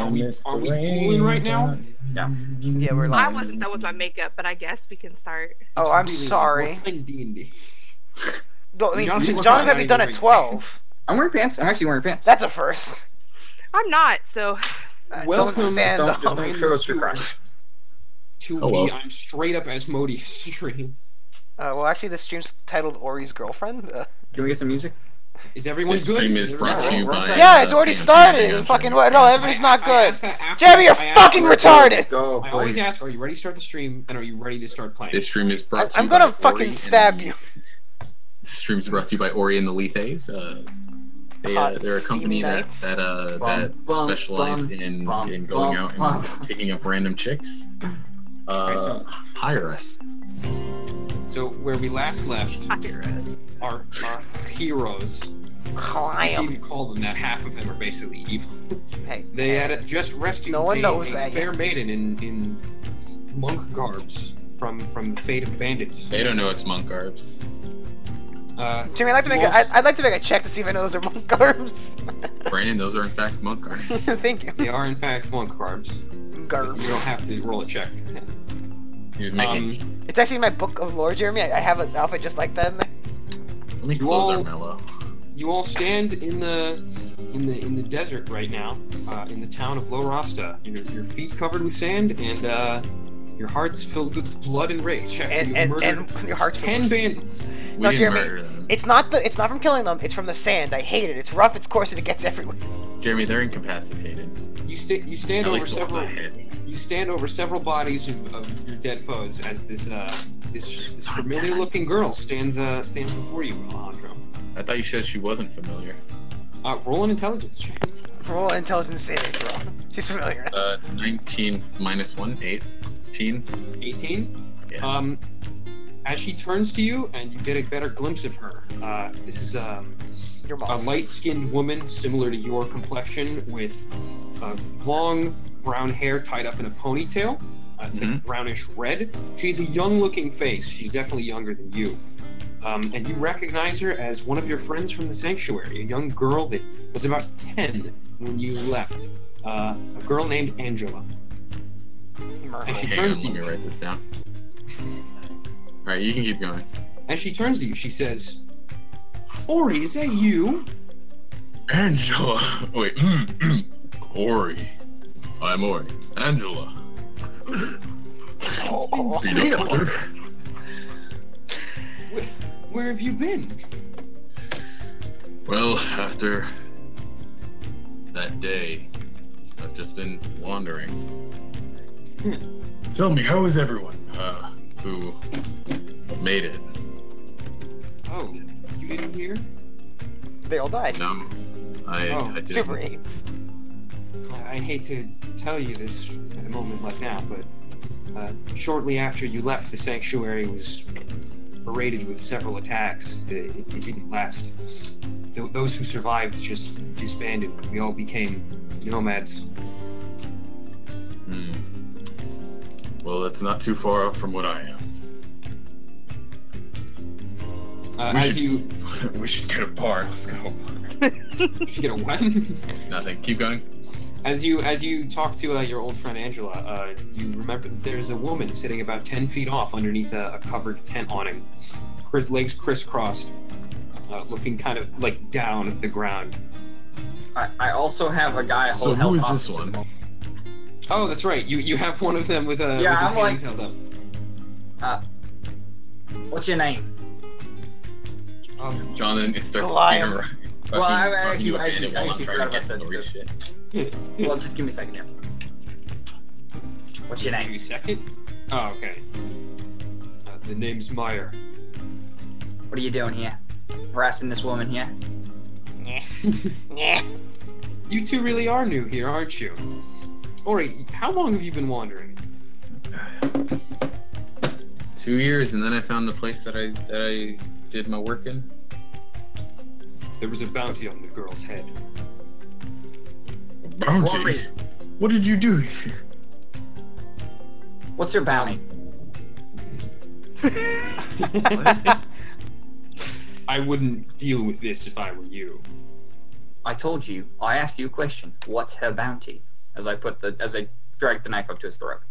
are we pooling right now? Yeah. Yeah, we're I live. wasn't done with my makeup, but I guess we can start. Oh, I'm It's really sorry. We're playing D&D. No, I mean, Jonathan's Jonathan not had to be done even at wearing 12. I'm wearing pants. I'm actually wearing pants. That's a first. I'm not, so Welcome, Don't stand Don't up. just don't show us your crotch. to Hello. the I'm straight up Asmodeus stream. Well, actually, this stream's titled Ori's Girlfriend. Can we get some music? Is everyone This good? stream is brought to you we're by. set. Yeah, it's already Anthony started. Anderson. Fucking what? No, everybody's not I good. asked that after Jeremy, you're I asked- fucking retarded. Go, I always please. ask, are you ready to start the stream, and are you ready to start playing? This stream is brought to I'm you gonna by fucking Ori stab and- you. This stream is brought to you by Ori and the Lethes. Hot, They're a company steamy that nights. that Bum, specialize bum, in bum, going bum, out bum. and picking up random chicks. Right, so- Hire us. So where we last left, Ira. our heroes, you Climb. even call them that, half of them are basically evil. Hey, They had just rescued No one a knows that fair yet. maiden in monk garbs from the fate of bandits. They don't know it's monk garbs. Jimmy, I'd like to make I'd like to make a check to see if I know those are monk garbs. Brandon, those are in fact monk garbs. Thank you. They are in fact monk garbs. Garbs. You don't have to roll a check for that. You'd make it. It's actually my book of lore, Jeremy. I have an outfit just like that in there. Let me you close all- our mellow. You all stand in the desert right now, in the town of Lo Rasta. Your feet covered with sand, and your hearts filled with blood and rage. After you And murdered your heart's 10 bandits. We No, didn't Jeremy, murder them. It's not from killing them. It's from the sand. I hate it. It's rough. It's coarse, and it gets everywhere. Jeremy, they're incapacitated. You stand At over least the ones several. I hit. You stand over several bodies of your dead foes as this familiar-looking girl stands before you, Alejandro. I thought you said she wasn't familiar. Roll an intelligence check. Roll intelligence saving throw. She's familiar. 19 minus 1, 18. 18. Yeah. As she turns to you and you get a better glimpse of her, this is Your a mom. light-skinned woman similar to your complexion with long brown hair tied up in a ponytail. It's like brownish red. She's a young-looking face. She's definitely younger than you. And you recognize her as one of your friends from the sanctuary, a young girl that was about 10 when you left. A girl named Angela. And she Hang turns to on, you. let me write this down. Alright, you can keep going. As she turns to you, she says, Ori, is that you? Angela! Wait, Ori. I'm Ori. Angela. It's been Peanut butter. Where have you been? Well, after that day, I've just been wandering. Tell me, how is everyone? Who made it? Oh, you didn't hear? They all died. No, I didn't. Super AIDS. I hate to tell you this at a moment like now, but shortly after you left, the sanctuary was berated with several attacks. It didn't last. Those who survived just disbanded. We all became nomads. Well, that's not too far off from what I am. We should get a bar. Let's go. You should get a what? Nothing. Keep going. As you talk to your old friend Angela, you remember that there's a woman sitting about 10 feet off underneath a covered tent awning, legs crisscrossed, looking kind of like down at the ground. I also have a guy So held who is hostage this at the one? moment. Oh, that's right. You have one of them with Yeah, with his I'm like- hands held up. What's your name? Jonathan, it starts Goliath. being around. Well, I Fucking actually abandoned while I'm forgot trying to about get story that. shit. Well, just give me a second here. What's your Give me name? a second. Oh, okay. The name's Meyer. What are you doing here? Harassing this woman here? Yeah. You two really are new here, aren't you? Ori, how long have you been wandering? 2 years, and then I found the place that I did my work in. There was a bounty on the girl's head. Bounty? Ori, What did you do here? what's your bounty? I wouldn't deal with this if I were you. I told you. I asked you a question. What's her bounty? as I drag the knife up to his throat.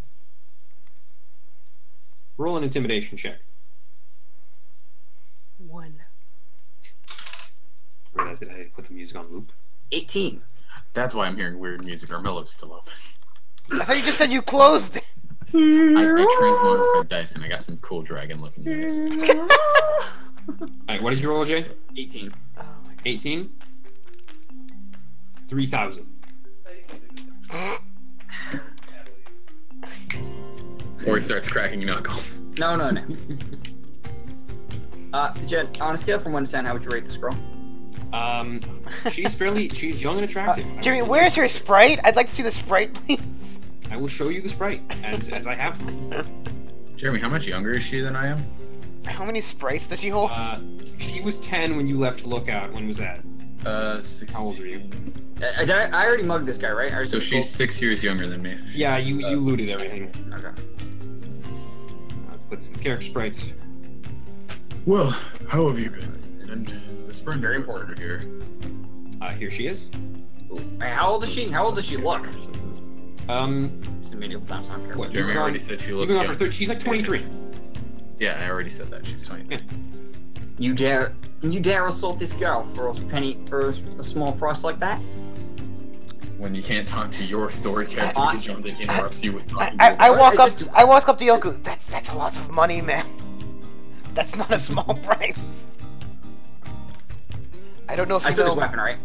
Roll an intimidation check. 1. I realized that I had put the music on loop. 18. That's why I'm hearing weird music. Armello's still open. I thought you just said you closed it. I transmogrified dice and I got some cool dragon-looking dice. Alright, what did you roll, Jay? 18. 18? 3,000. Or he starts cracking knuckles. No. Jed, on a scale from 1 to 10, how would you rate this girl? She's young and attractive. Jimmy, where's her sprite? I'd like to see the sprite, please. I will show you the sprite as I have them. Jeremy, how much younger is she than I am? How many sprites does she hold? She was 10 when you left Lookout. When was that? 16. How old are you? I already mugged this guy, right? So she's 6 years younger than me. Yeah, you looted everything. Okay. Let's put some character sprites. Well, how have you been? And this friend very of yours important. over here. Here she is. Ooh. Hey, how old is she? How old does she look? It's the medieval times. I don't care. What? Jeremy already said she looks You've been on young. for 30. She's like 23. Yeah, I already said that. She's 20. Yeah. You dare assault this girl for a small price like that? When you can't talk to your story character because Jonathan interrupts you with talking I walk up. Just- I walk up to Yoku. That's a lot of money, man. That's not a small price. I don't know if you I took know. his weapon, right?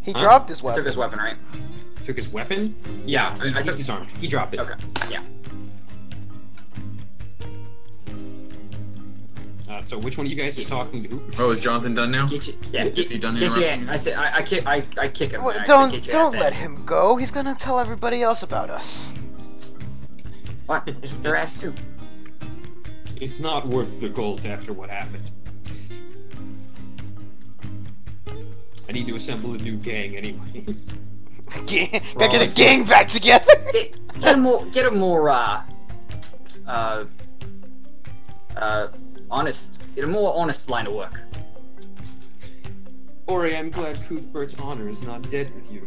He dropped his I weapon. took his weapon, right? Took his weapon? Yeah, He's I took- disarmed. He dropped it. Okay. Yeah. So which one of you guys is talking to who? Oh, is Jonathan done now? Get you. Yeah. Is he done Get you interrupting? in. I said I kick him. Well, I said, don't "Get your ass in." let him go. He's gonna tell everybody else about us. What? Kick their ass too. It's not worth the gold after what happened. I need to assemble a new gang anyways. Gotta get a gang back together. Get a more honest. Get a more honest line of work. Ori, I'm glad Cuthbert's honor is not dead with you.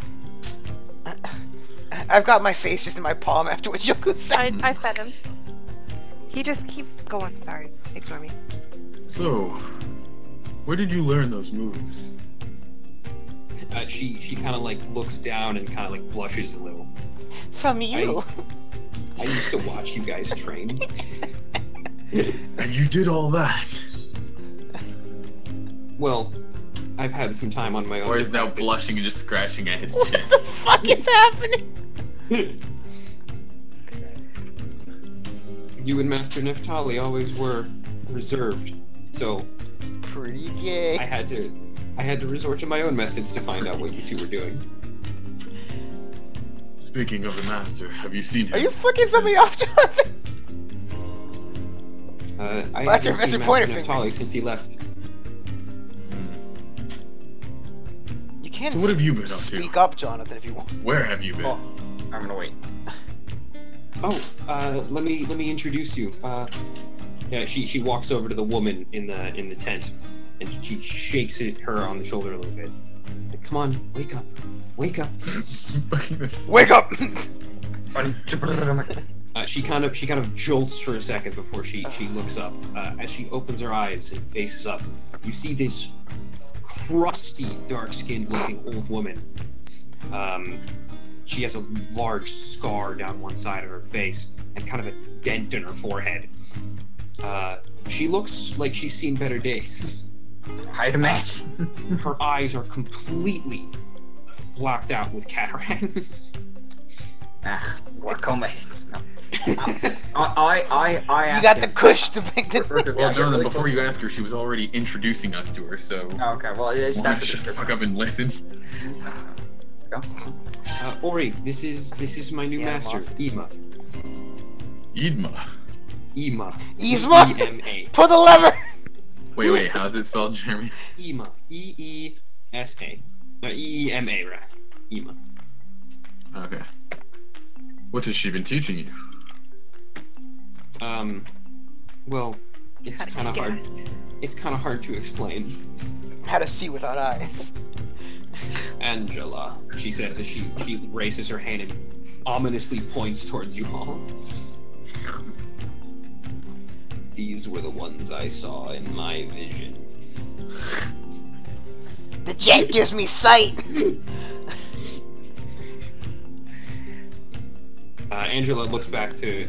I've got my face just in my palm after what Yoku said. I fed him. He just keeps going. Sorry, ignore me. So, where did you learn those moves? She kind of like looks down and kind of like blushes a little. From you. I used to watch you guys train. And you did all that? Well, I've had some time on my own. Or is now blushing and just scratching at his chin? What the fuck is happening? You and Master Neftali always were reserved, so Pretty gay. I had to resort to my own methods to find out what you two were doing. Speaking of the master, have you seen him? Are you flicking somebody off, Jonathan? I That's haven't your seen Mr. Pointer Master Finger. Neftali since he left. You can't So what have you been up to? speak up, Jonathan, if you want. Where have you been? Oh, I'm gonna wait. Let me introduce you. Yeah, she walks over to the woman in the tent, and she shakes her on the shoulder a little bit. Like, come on, wake up, wake up. Wake up! She kind of jolts for a second before she looks up. As she opens her eyes and faces up, you see this crusty, dark-skinned looking old woman. She has a large scar down one side of her face and kind of a dent in her forehead. She looks like she's seen better days. I'd imagine. Her eyes are completely blocked out with cataracts. Glaucoma hits. No. I You asked got him. the kush to make the... Well, Jonathan, before you ask her, she was already introducing us to her, so... Oh, okay, well, it's Why don't after you the shut the fuck up and listen? Go. Ori, this is my new master, Ima. Idma. Ima. Yzma? E-M-A. Pull the lever! Wait, how's it spelled, Jeremy? Ima. E-E-S-A. E-E-M-A, right? Ima. Okay. What has she been teaching you? Well, it's kind of hard. It's kind of hard to explain. How to see without eyes. Angela, she says as she raises her hand and ominously points towards you all. These were the ones I saw in my vision. The jet gives me sight. Angela looks back to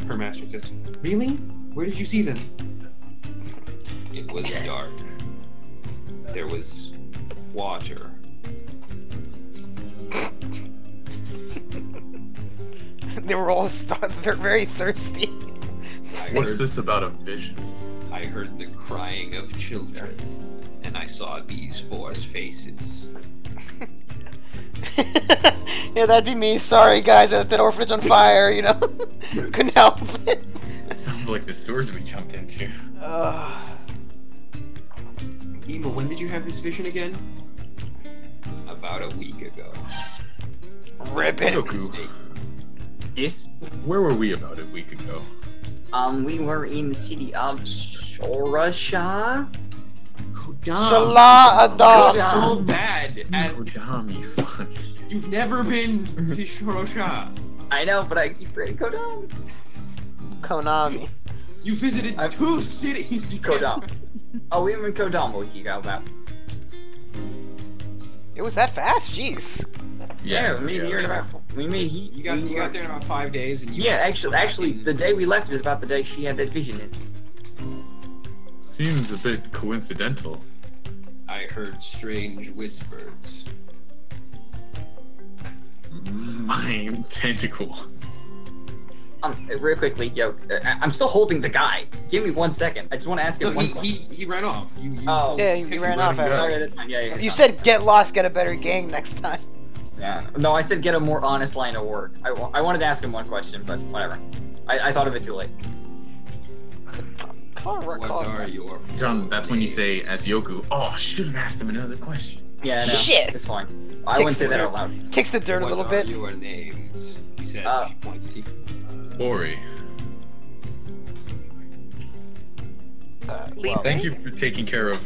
her master and says, "Really? Where did you see them?" It was dark. There was water. They were all they're very thirsty. What's this about a vision? I heard the crying of children, and I saw these 4 faces. Yeah, that'd be me. Sorry, guys, I lit that orphanage on fire, you know? Couldn't help it. Sounds like the sewers we jumped into. Ema, when did you have this vision again? About a week ago. Rip it. Goku, Yes? where were we about a week ago? We were in the city of Shorasha. Kodam. Shala You're Adam. so bad at. Kodam, you fuck. You've never been to Shorosha. I know, but I keep reading Kodam. Konami. You visited 2 cities. You can't- Kodam. Oh, we were in Kodam a week ago, about. It was that fast? Jeez. Yeah, we made here in about. We made he. You got there in about 5 days, and you. Yeah, actually, the day we left is about the day she had that vision in. Seems a bit coincidental. I heard strange whispers. Mime tentacle. Real quickly, yo, I'm still holding the guy. Give me 1 second. I just want to ask him No, one question. he ran off. You Oh. told Yeah, him to he kick ran him off out. after. Okay, that's fine. Yeah, it's You fine. said get lost, get a better gang next time. Yeah. No, I said get a more honest line of work. I wanted to ask him one question, but whatever. I thought of it too late. What are your John, that's when you say, names? as Yoku, oh, I should have asked him another question. Yeah, no, Shit. it's fine. I wouldn't say that out loud. Kicks the dirt a little What bit. are your names? She says as she points to you. Ori, Well, thank you for taking care of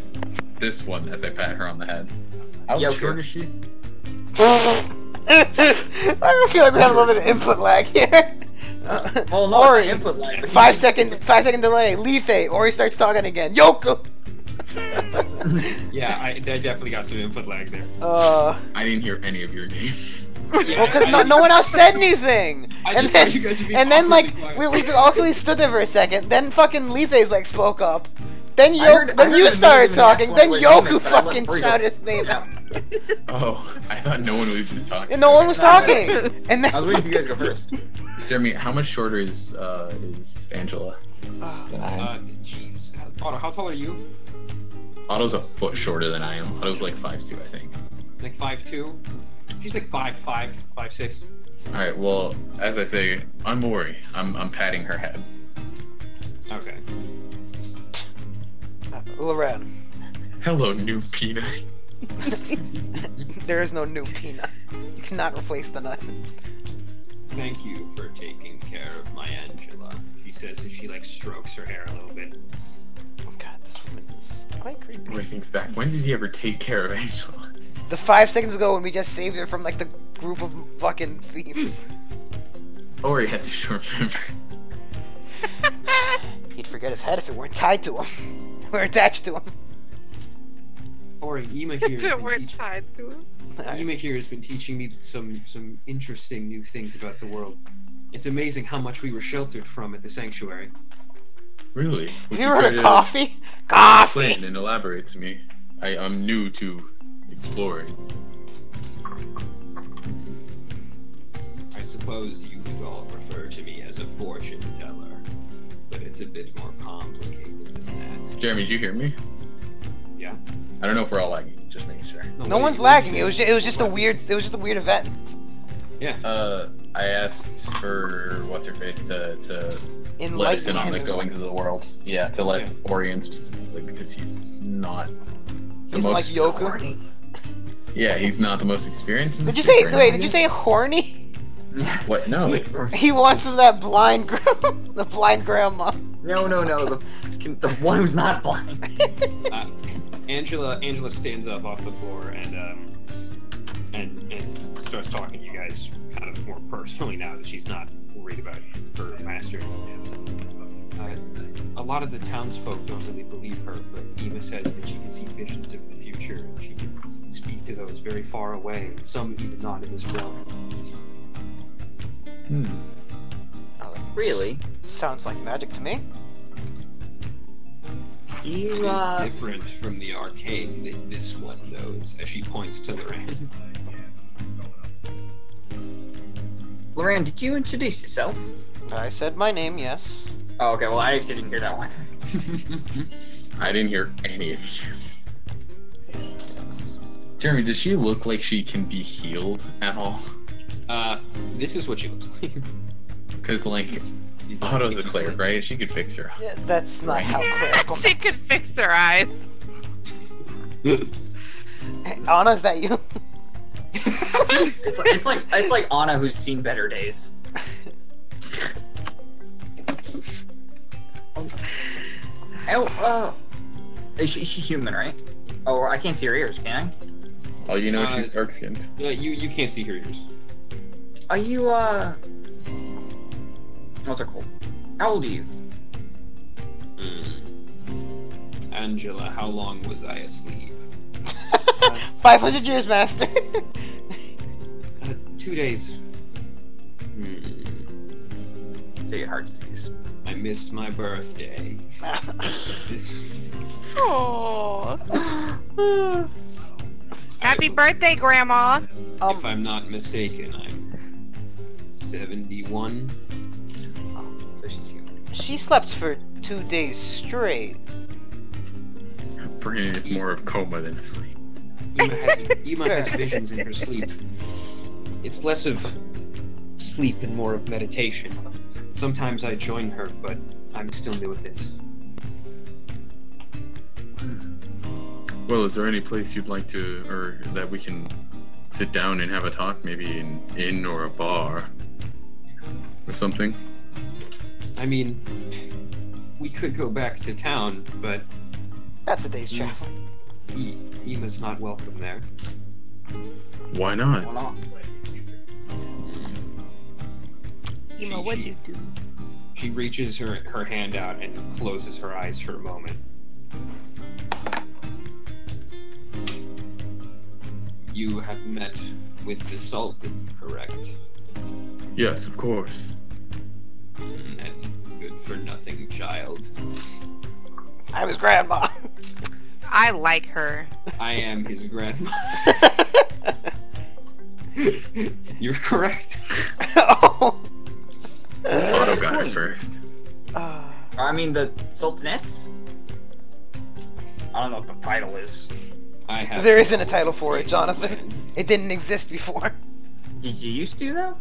this one as I pat her on the head. How Yoku. short is she? I feel like we have a little bit of input lag here. Well, no, Ori, it's an input line. but 5 second delay. Lethe, Ori starts talking again. Yoku! Yeah, I definitely got some input lag there. I didn't hear any of your names. Well, because no one else said anything. I And just then, thought you guys would be and then like awkwardly quiet. we awkwardly stood there for a second. Then fucking Lethe's like spoke up. Then I heard you him started immediately talking. ask Then what his name Yoku is, but I let fucking him breathe. shouted his name out. Yeah. Oh, I thought no one was just talking. And no one was talking. And then I was waiting for you guys to go first. Jeremy, how much shorter is Angela than I am? Jeez. Otto, how tall are you? Otto's a foot shorter than I am. Otto's like 5'2", I think. Like 5'2"? She's like 5'5", 5'6". Alright, well, as I say, I'm Ori. I'm patting her head. Okay. Loren. Hello, new peanut. There is no new peanut. You cannot replace the nut. Thank you for taking care of my Angela. She says as she like strokes her hair a little bit. Oh god, this woman is quite creepy. Ori thinks back. When did he ever take care of Angela? The 5 seconds ago when we just saved her from like the group of fucking thieves. Ori has a short memory. He'd forget his head if it weren't tied to him. We're attached to him. Ori, Ema here has been We're teaching. tied to him. Ema here has been teaching me some interesting new things about the world. It's amazing how much we were sheltered from at the sanctuary. Really? Have Would you ever heard care of to coffee? Explain Coffee! and elaborate to me. I'm new to exploring. I suppose you would all refer to me as a fortune teller, but it's a bit more complicated than that. Jeremy, did you hear me? Yeah. I don't know if we're all lagging. Just making sure. No wait, one's what lagging. did It you was say? it was just a What weird it? it was just a weird event. Yeah. I asked for what's her face to let us in on the him. going to the world. Yeah, to let Yeah. Orion specifically because he's not the He's like most. Yoku. Yeah, he's not the most experienced. In Did you this say right wait? now, Did you I say horny? guess. What? No. He wants that blind the blind grandma. No, the one who's not blind. Angela stands up off the floor and and starts talking to you guys kind of more personally now that she's not worried about her master. A lot of the townsfolk don't really believe her, but Ema says that she can see visions of the future, and she can speak to those very far away, and some even not in this realm. Really? Sounds like magic to me. Do It you, is different from the arcane that this one knows, as she points to Loran. Loran, did you introduce yourself? I said my name, yes. Oh, okay, well, I actually didn't hear that one. I didn't hear any of you. Yes. Jeremy, does she look like she can be healed at all? This is what she looks like. Because, like, Otto's a cleric, right? She could fix her. Yeah, that's not Right. how clerical. She could fix her eyes. Hey, Anna, is that you? It's like Anna who's seen better days. Is she human, right? Oh, I can't see her ears, can Oh, you know she's dark skinned. You can't see her ears. I? Are you, what's it called? How old are you? Angela, how long was I asleep? 500 years, master. 2 days. So your heart disease. I missed my birthday. This, Oh. Happy birthday, Grandma. if I'm not mistaken, I'm 71. So she's human. She slept for 2 days straight. For him, it's more of coma than sleep. Ema has visions in her sleep. It's less of sleep and more of meditation. Sometimes I join her, but I'm still new at this. Well, is there any place you'd like to, or that we can sit down and have a talk? Maybe an inn or a bar or something? I mean, we could go back to town, but That's a day's travel. Ema's not welcome there. Why not? Why not? Ema, what'd you do? She reaches her hand out and closes her eyes for a moment. You have met with the Sultan, correct? Yes, of course. And good-for-nothing child. I'm his grandma. I like her. I am his grandma. You're correct. Oh. Otto got it first. I mean, the Sultaness? I don't know what the title is. I have. There isn't a title for it, Taken Jonathan. this It didn't exist before. Did you used to, though?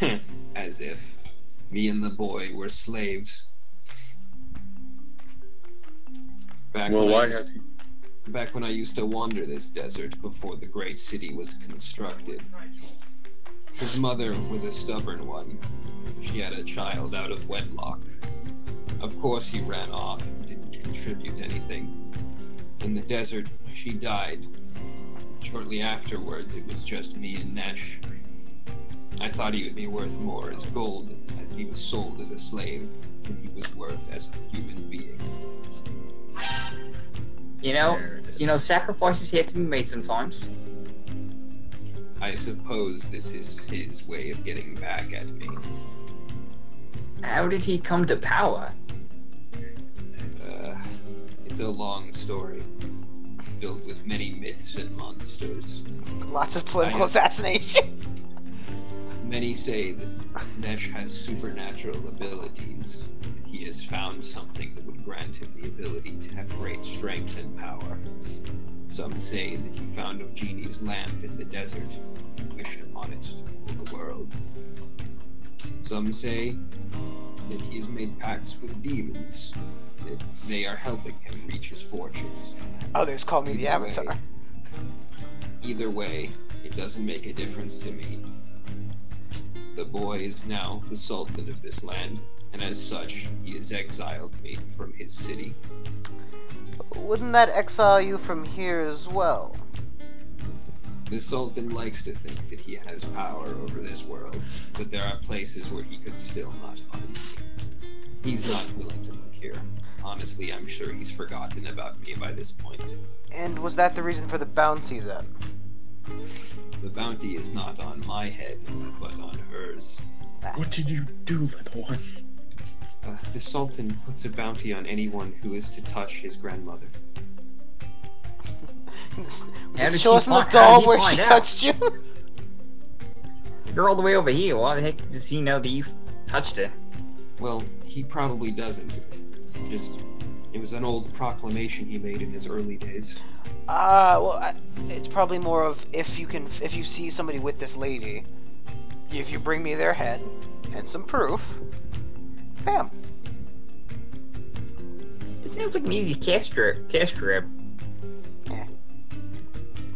land. As if me and the boy were slaves. Back Well, when I why used- has he? Back when I used to wander this desert before the great city was constructed. His mother was a stubborn one. She had a child out of wedlock. Of course he ran off and didn't contribute anything. In the desert, she died. Shortly afterwards, it was just me and Nesh. I thought he would be worth more as gold, that he was sold as a slave, than he was worth as a human being. You know, sacrifices have to be made sometimes. I suppose this is his way of getting back at me. How did he come to power? It's a long story, filled with many myths and monsters. Lots of political I- assassination. Many say that Nesh has supernatural abilities. That he has found something that would grant him the ability to have great strength and power. Some say that he found a genie's lamp in the desert and wished upon it to rule the world. Some say that he has made pacts with demons, that they are helping him reach his fortunes. Others call me the Avatar. Either way, it doesn't make a difference to me. The boy is now the Sultan of this land, and as such, he has exiled me from his city. Wouldn't that exile you from here as well? The Sultan likes to think that he has power over this world, but there are places where he could still not find me. He's not willing to look here. Honestly, I'm sure he's forgotten about me by this point. And was that the reason for the bounty then? The bounty is not on my head, but on hers. What did you do, little one? The Sultan puts a bounty on anyone who is to touch his grandmother. How did Show she us in the find- how doll did he where she find out? touched you. You're all the way over here. Why the heck does he know that you touched it? Well, he probably doesn't. It was an old proclamation he made in his early days. It's probably more of if you see somebody with this lady, if you bring me their head and some proof, bam. It sounds like an easy cash grab. Yeah.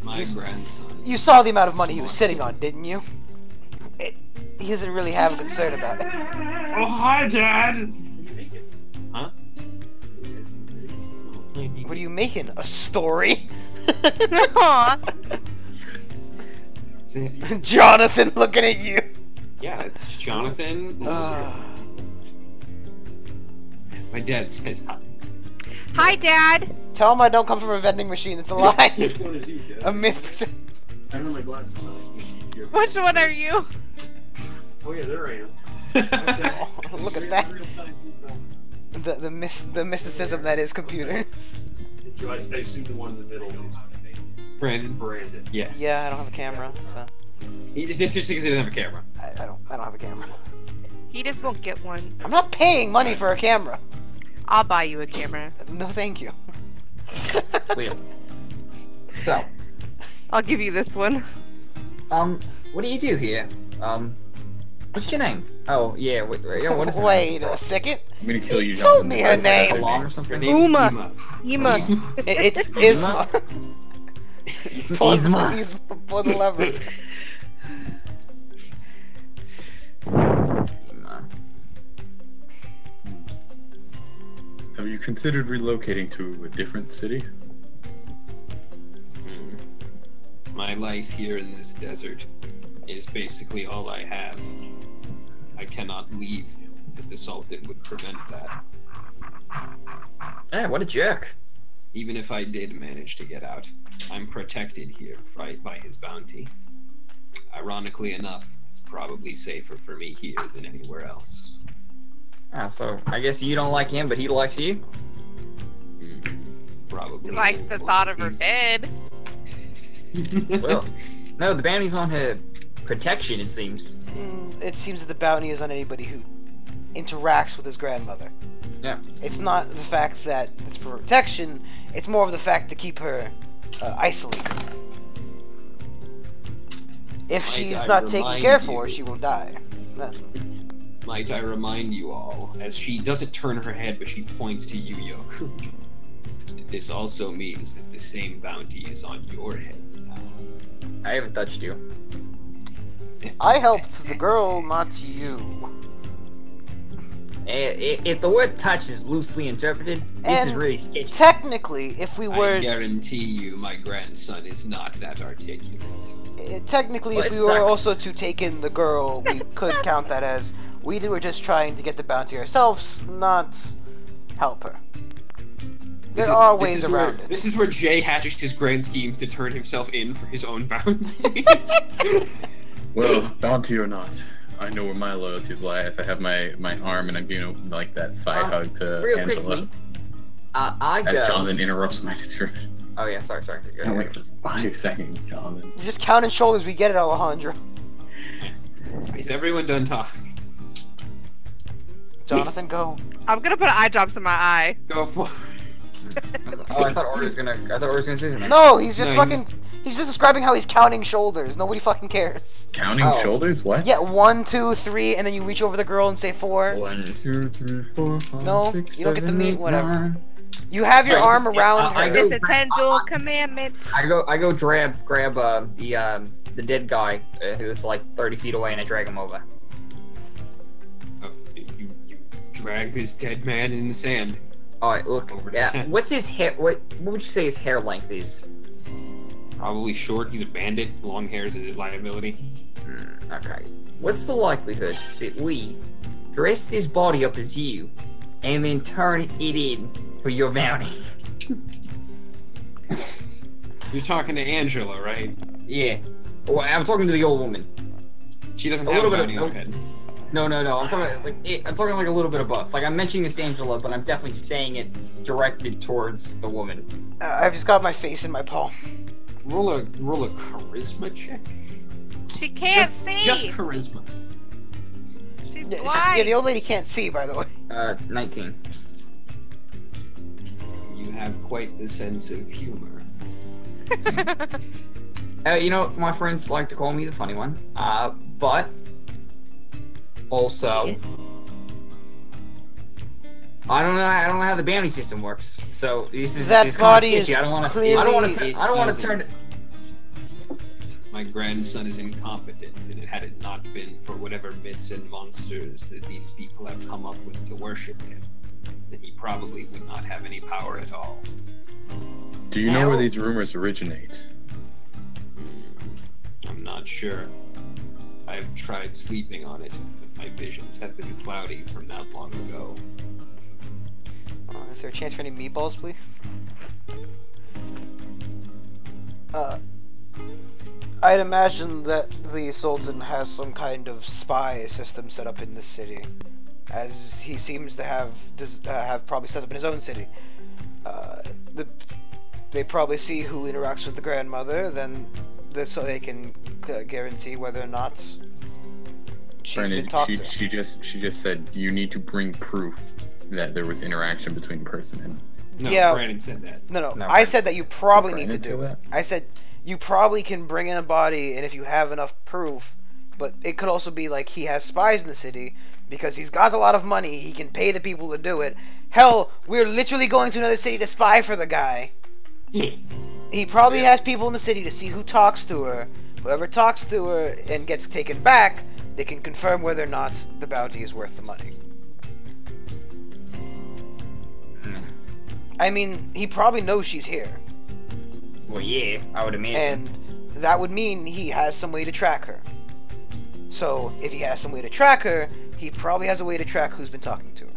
My grandson. You saw the amount of money he was sitting on, didn't you? He doesn't really have a concern about it. Oh, hi, Dad! Huh? What are you making? A story? Aw. Jonathan looking at you. Yeah, it's Jonathan. My dad says hi. Hi, Dad. Tell him I don't come from a vending machine. It's a lie. Which one is you, Dad? A myth. I don't have my glasses on. Which one are you? Oh yeah, there I am. Oh, look at that. The mysticism that is computers. I assume the one in the middle is Brandon. Yes. Yeah, I don't have a camera, so It's just because he doesn't have a camera. I don't have a camera. He just won't get one. I'm not paying money for a camera. I'll buy you a camera. No, thank you. Weird. So, I'll give you this one. what do you do here? What's your name? Oh, yeah, what is her name? Wait a second. I'm gonna kill you, You told Jonathan. me her Is that name. Alon or Her something? name's Uma. Uma. Yima. It's Isma. Isma. Isma. Pull the lever. Have you considered relocating to a different city? My life here in this desert is basically all I have. I cannot leave, as the Sultan would prevent that. Hey, what a jerk. Even if I did manage to get out, I'm protected here by his bounty. Ironically enough, it's probably safer for me here than anywhere else. Ah, so I guess you don't like him, but he likes you? Probably. He likes the thought of her head. Well, no, the bounty's on her protection, it seems. It seems that the bounty is on anybody who interacts with his grandmother. Yeah. It's not the fact that it's for protection, it's more of the fact to keep her isolated. If Might she's I not taken remind care for, you- she will die. That's Might I remind you all, as she doesn't turn her head, but she points to you, Yoku. This also means that the same bounty is on your heads now. I haven't touched you. I helped the girl, not you. If the word touch is loosely interpreted, this is And really sketchy. Technically, if we I were guarantee you my grandson is not that articulate. technically Well, if it we were sucks. also to take in the girl, we could count that as we were just trying to get the bounty ourselves, not help her. There are ways around it. This is where Jay hatched his grand scheme to turn himself in for his own bounty. Well, bounty or not, I know where my loyalties lie. As I have my arm and I'm giving like that side hug to Real Angela. quickly, I As go. Jonathan interrupts my description. Oh yeah, sorry. Go I'm ahead. like for 5 seconds, Jonathan. You're just counting shoulders, we get it, Alejandro. Is everyone done talking? Jonathan, go. I'm gonna put eye drops in my eye. Go for Oh, I thought Ori was gonna say something. No, he's just No, fucking. He's just describing how he's counting shoulders. Nobody fucking cares. Counting Oh. shoulders? What? Yeah, 1, 2, 3, and then you reach over the girl and say 4. 1, 2, 3, 4, 5, No, 6, you don't get the 7, meat, 8, whatever. 9. You have your Sorry, arm around I her. go- It's a 10 commandments. I go grab the dead guy who's like 30 feet away, and I drag him over. you drag this dead man in the sand. All right, look. Over to Yeah. the tent. What's his hair? What would you say his hair length is? Probably short. He's a bandit. Long hair is a liability. Okay. What's the likelihood that we dress this body up as you and then turn it in for your bounty? You're talking to Angela, right? Yeah. Well, I'm talking to the old woman. She doesn't A have a little bit bounty of- on her head. No. I'm talking like a little bit of both. Like I'm mentioning this to Angela, but I'm definitely saying it directed towards the woman. I've just got my face in my palm. Roll a charisma check. She can't see. Just charisma. She's Yeah, blind. the old lady can't see, by the way. 19. You have quite the sense of humor. You know, my friends like to call me the funny one. But also, I don't know how the bounty system works. So this is That it's body kinda is sketchy. I don't want clearly- to turn. My grandson is incompetent, and had it not been for whatever myths and monsters that these people have come up with to worship him, then he probably would not have any power at all. Do you know where these rumors originate? I'm not sure. I've tried sleeping on it, but my visions have been cloudy from that long ago. Is there a chance for any meatballs, please? I'd imagine that the Sultan has some kind of spy system set up in this city, as he seems to have probably set up in his own city. They probably see who interacts with the grandmother, so they can guarantee whether or not she's been Brandon, talked to. she just said you need to bring proof that there was interaction between person and. No, Yeah. Brandon said that. No, No, I said that you probably need to Brandon do said it. that? I said you probably can bring in a body, and if you have enough proof, but it could also be like he has spies in the city because he's got a lot of money. He can pay the people to do it. Hell, we're literally going to another city to spy for the guy. He probably has people in the city to see who talks to her. Whoever talks to her and gets taken back, they can confirm whether or not the bounty is worth the money. I mean, he probably knows she's here. Well, yeah, I would imagine. And that would mean he has some way to track her. So, if he has some way to track her, he probably has a way to track who's been talking to her.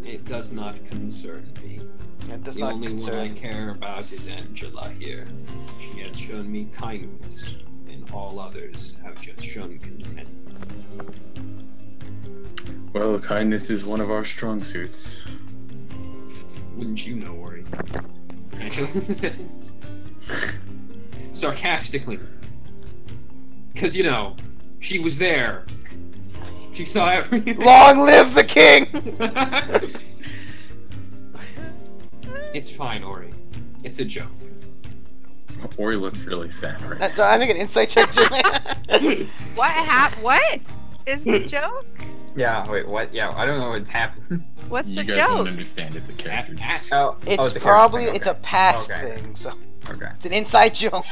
It does not concern me. That does The not only one I concern. care about is Angela here. She has shown me kindness, and all others have just shown contempt. Well, kindness is one of our strong suits. Wouldn't you know, Ori? Angela says sarcastically. Because, you know, she was there. She saw everything. Long live the king! It's fine, Ori. It's a joke. Ori looks really sad right now. Do I make an insight check, Julian? What is the joke? Yeah, wait, what? Yeah, I don't know what's happened. What's You the guys joke? don't understand. It's a character. Ask. It's a probably, character it's thing, a past Okay. thing, so Okay. it's an inside joke.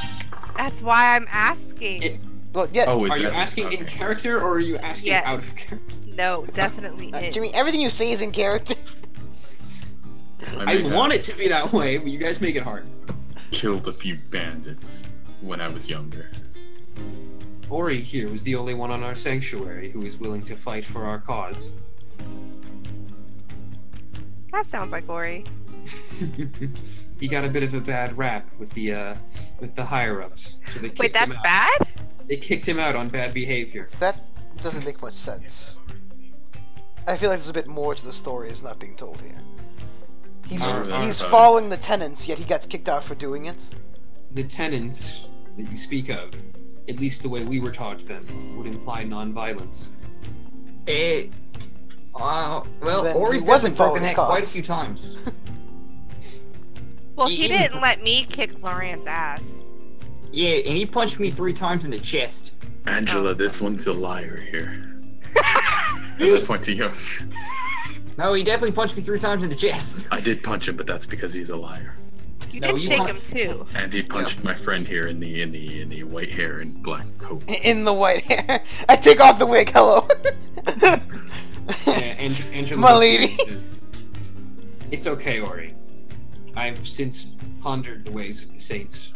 That's why I'm asking. It- Well, yeah, Oh, is Are you that- asking in okay. character, or are you asking Yes. out of character? No, definitely is. Jimmy, everything you say is in character. I may have want it to be that way, but you guys make it hard. killed a few bandits when I was younger. Ori here was the only one on our sanctuary who was willing to fight for our cause. That sounds like Ori. He got a bit of a bad rap with the higher ups, so they kicked Wait, him that's out. bad? They kicked him out on bad behavior. That doesn't make much sense. I feel like there's a bit more to the story that's not being told here. He's Alright. following the tenants, yet he gets kicked out for doing it. The tenets that you speak of, at least the way we were taught them, would imply non-violence. Well, Then Ori's he definitely wasn't broken following that the quite a cause. few times. Well, he He- didn't let me kick Loran's ass. Yeah, and he punched me 3 times in the chest. Angela, this one's a liar here. Pointing up. No, he definitely punched me 3 times in the chest. I did punch him, but that's because he's a liar. You No, did you shake want- him too. And he punched my friend here in the white hair and black coat. In the white hair. I take off the wig, hello. Yeah, Angela My looks at lady. him and says, "It's okay, Ori. I've since pondered the ways of the saints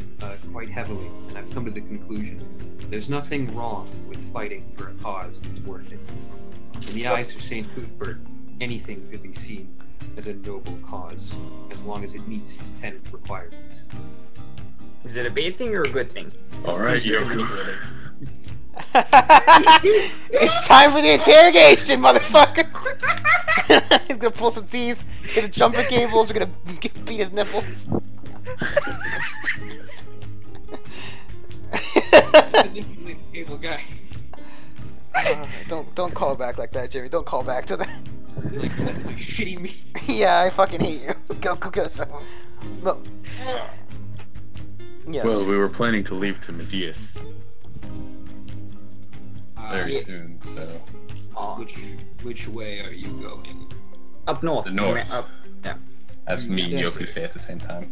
quite heavily, and I've come to the conclusion there's nothing wrong with fighting for a cause that's worth it. In the eyes of Saint Cuthbert, anything could be seen as a noble cause, as long as it meets his 10 requirements. Is it a bad thing or a good thing? Alright, Yoku. It's time for the interrogation, motherfucker! He's gonna pull some teeth, get the jumping cables, we're gonna beat his nipples. Manipulated cable guy. Don't call back like that, Jerry. Don't call back to that. You're like shitty me. Yeah, I fucking hate you. Go. No. Yes. Well, we were planning to leave to Medius very Yeah. soon, so... Which way are you going? Up north. The north. Up, yeah. As me and Yes, Yoku it say is. at the same time.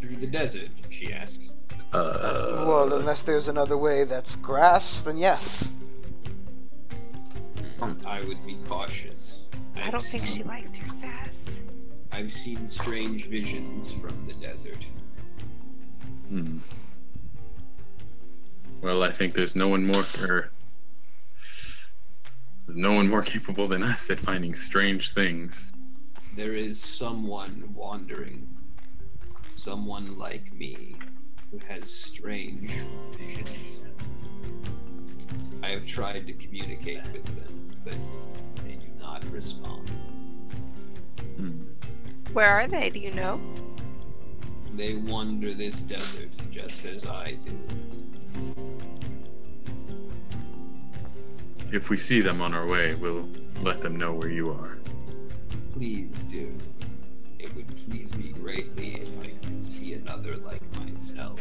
Through the desert, she asks. Well, unless there's another way that's grass, then yes. I would be cautious. I don't think she likes your sass. I've seen strange visions from the desert. Hmm. Well, I think there's no one more, there's no one more capable than us at finding strange things. There is someone wandering. Someone like me who has strange visions. I have tried to communicate with them, but they do not respond. Hmm. Where are they? Do you know? They wander this desert just as I do. If we see them on our way, we'll let them know where you are. Please do. It would please me greatly if I could see another like myself.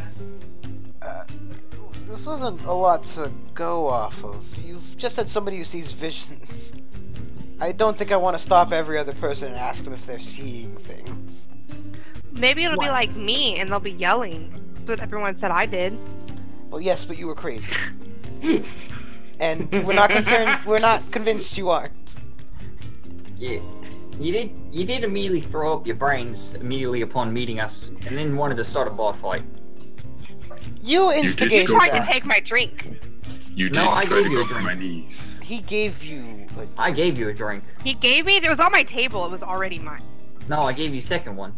This isn't a lot to go off of. You've just said somebody who sees visions. I don't think I want to stop every other person and ask them if they're seeing things. Maybe it'll be What? like me and they'll be yelling. But everyone said I did. Well, yes, but you were crazy. And we're not concerned. We're not convinced you aren't. Yeah. You did immediately throw up your brains immediately upon meeting us, and then wanted to start a bar fight. You did instigated go Tried to that. take my drink. You No, did I try gave to you go a for drink. my knees. He gave you. I gave you a drink. He gave me. It was on my table. It was already mine. No, I gave you a second one.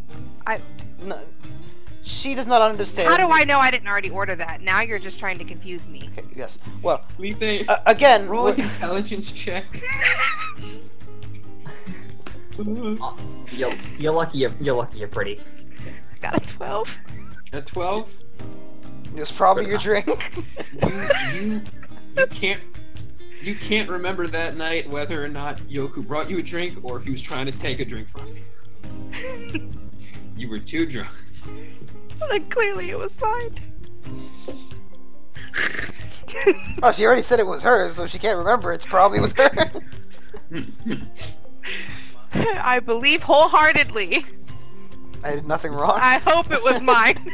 No, she does not understand. How do I know I didn't already order that? Now you're just trying to confuse me. Okay, yes. Well, Lethe, again, roll we're- an intelligence check. You're lucky. You're lucky. You're pretty. Got a 12. A 12. it was probably your Good drink. You can't remember that night whether or not Yoku brought you a drink or if he was trying to take a drink from you. You were too drunk. Like, clearly it was mine. Oh, she already said it was hers, so she can't remember. It's probably was her. I believe wholeheartedly. I did nothing wrong. I hope it was mine.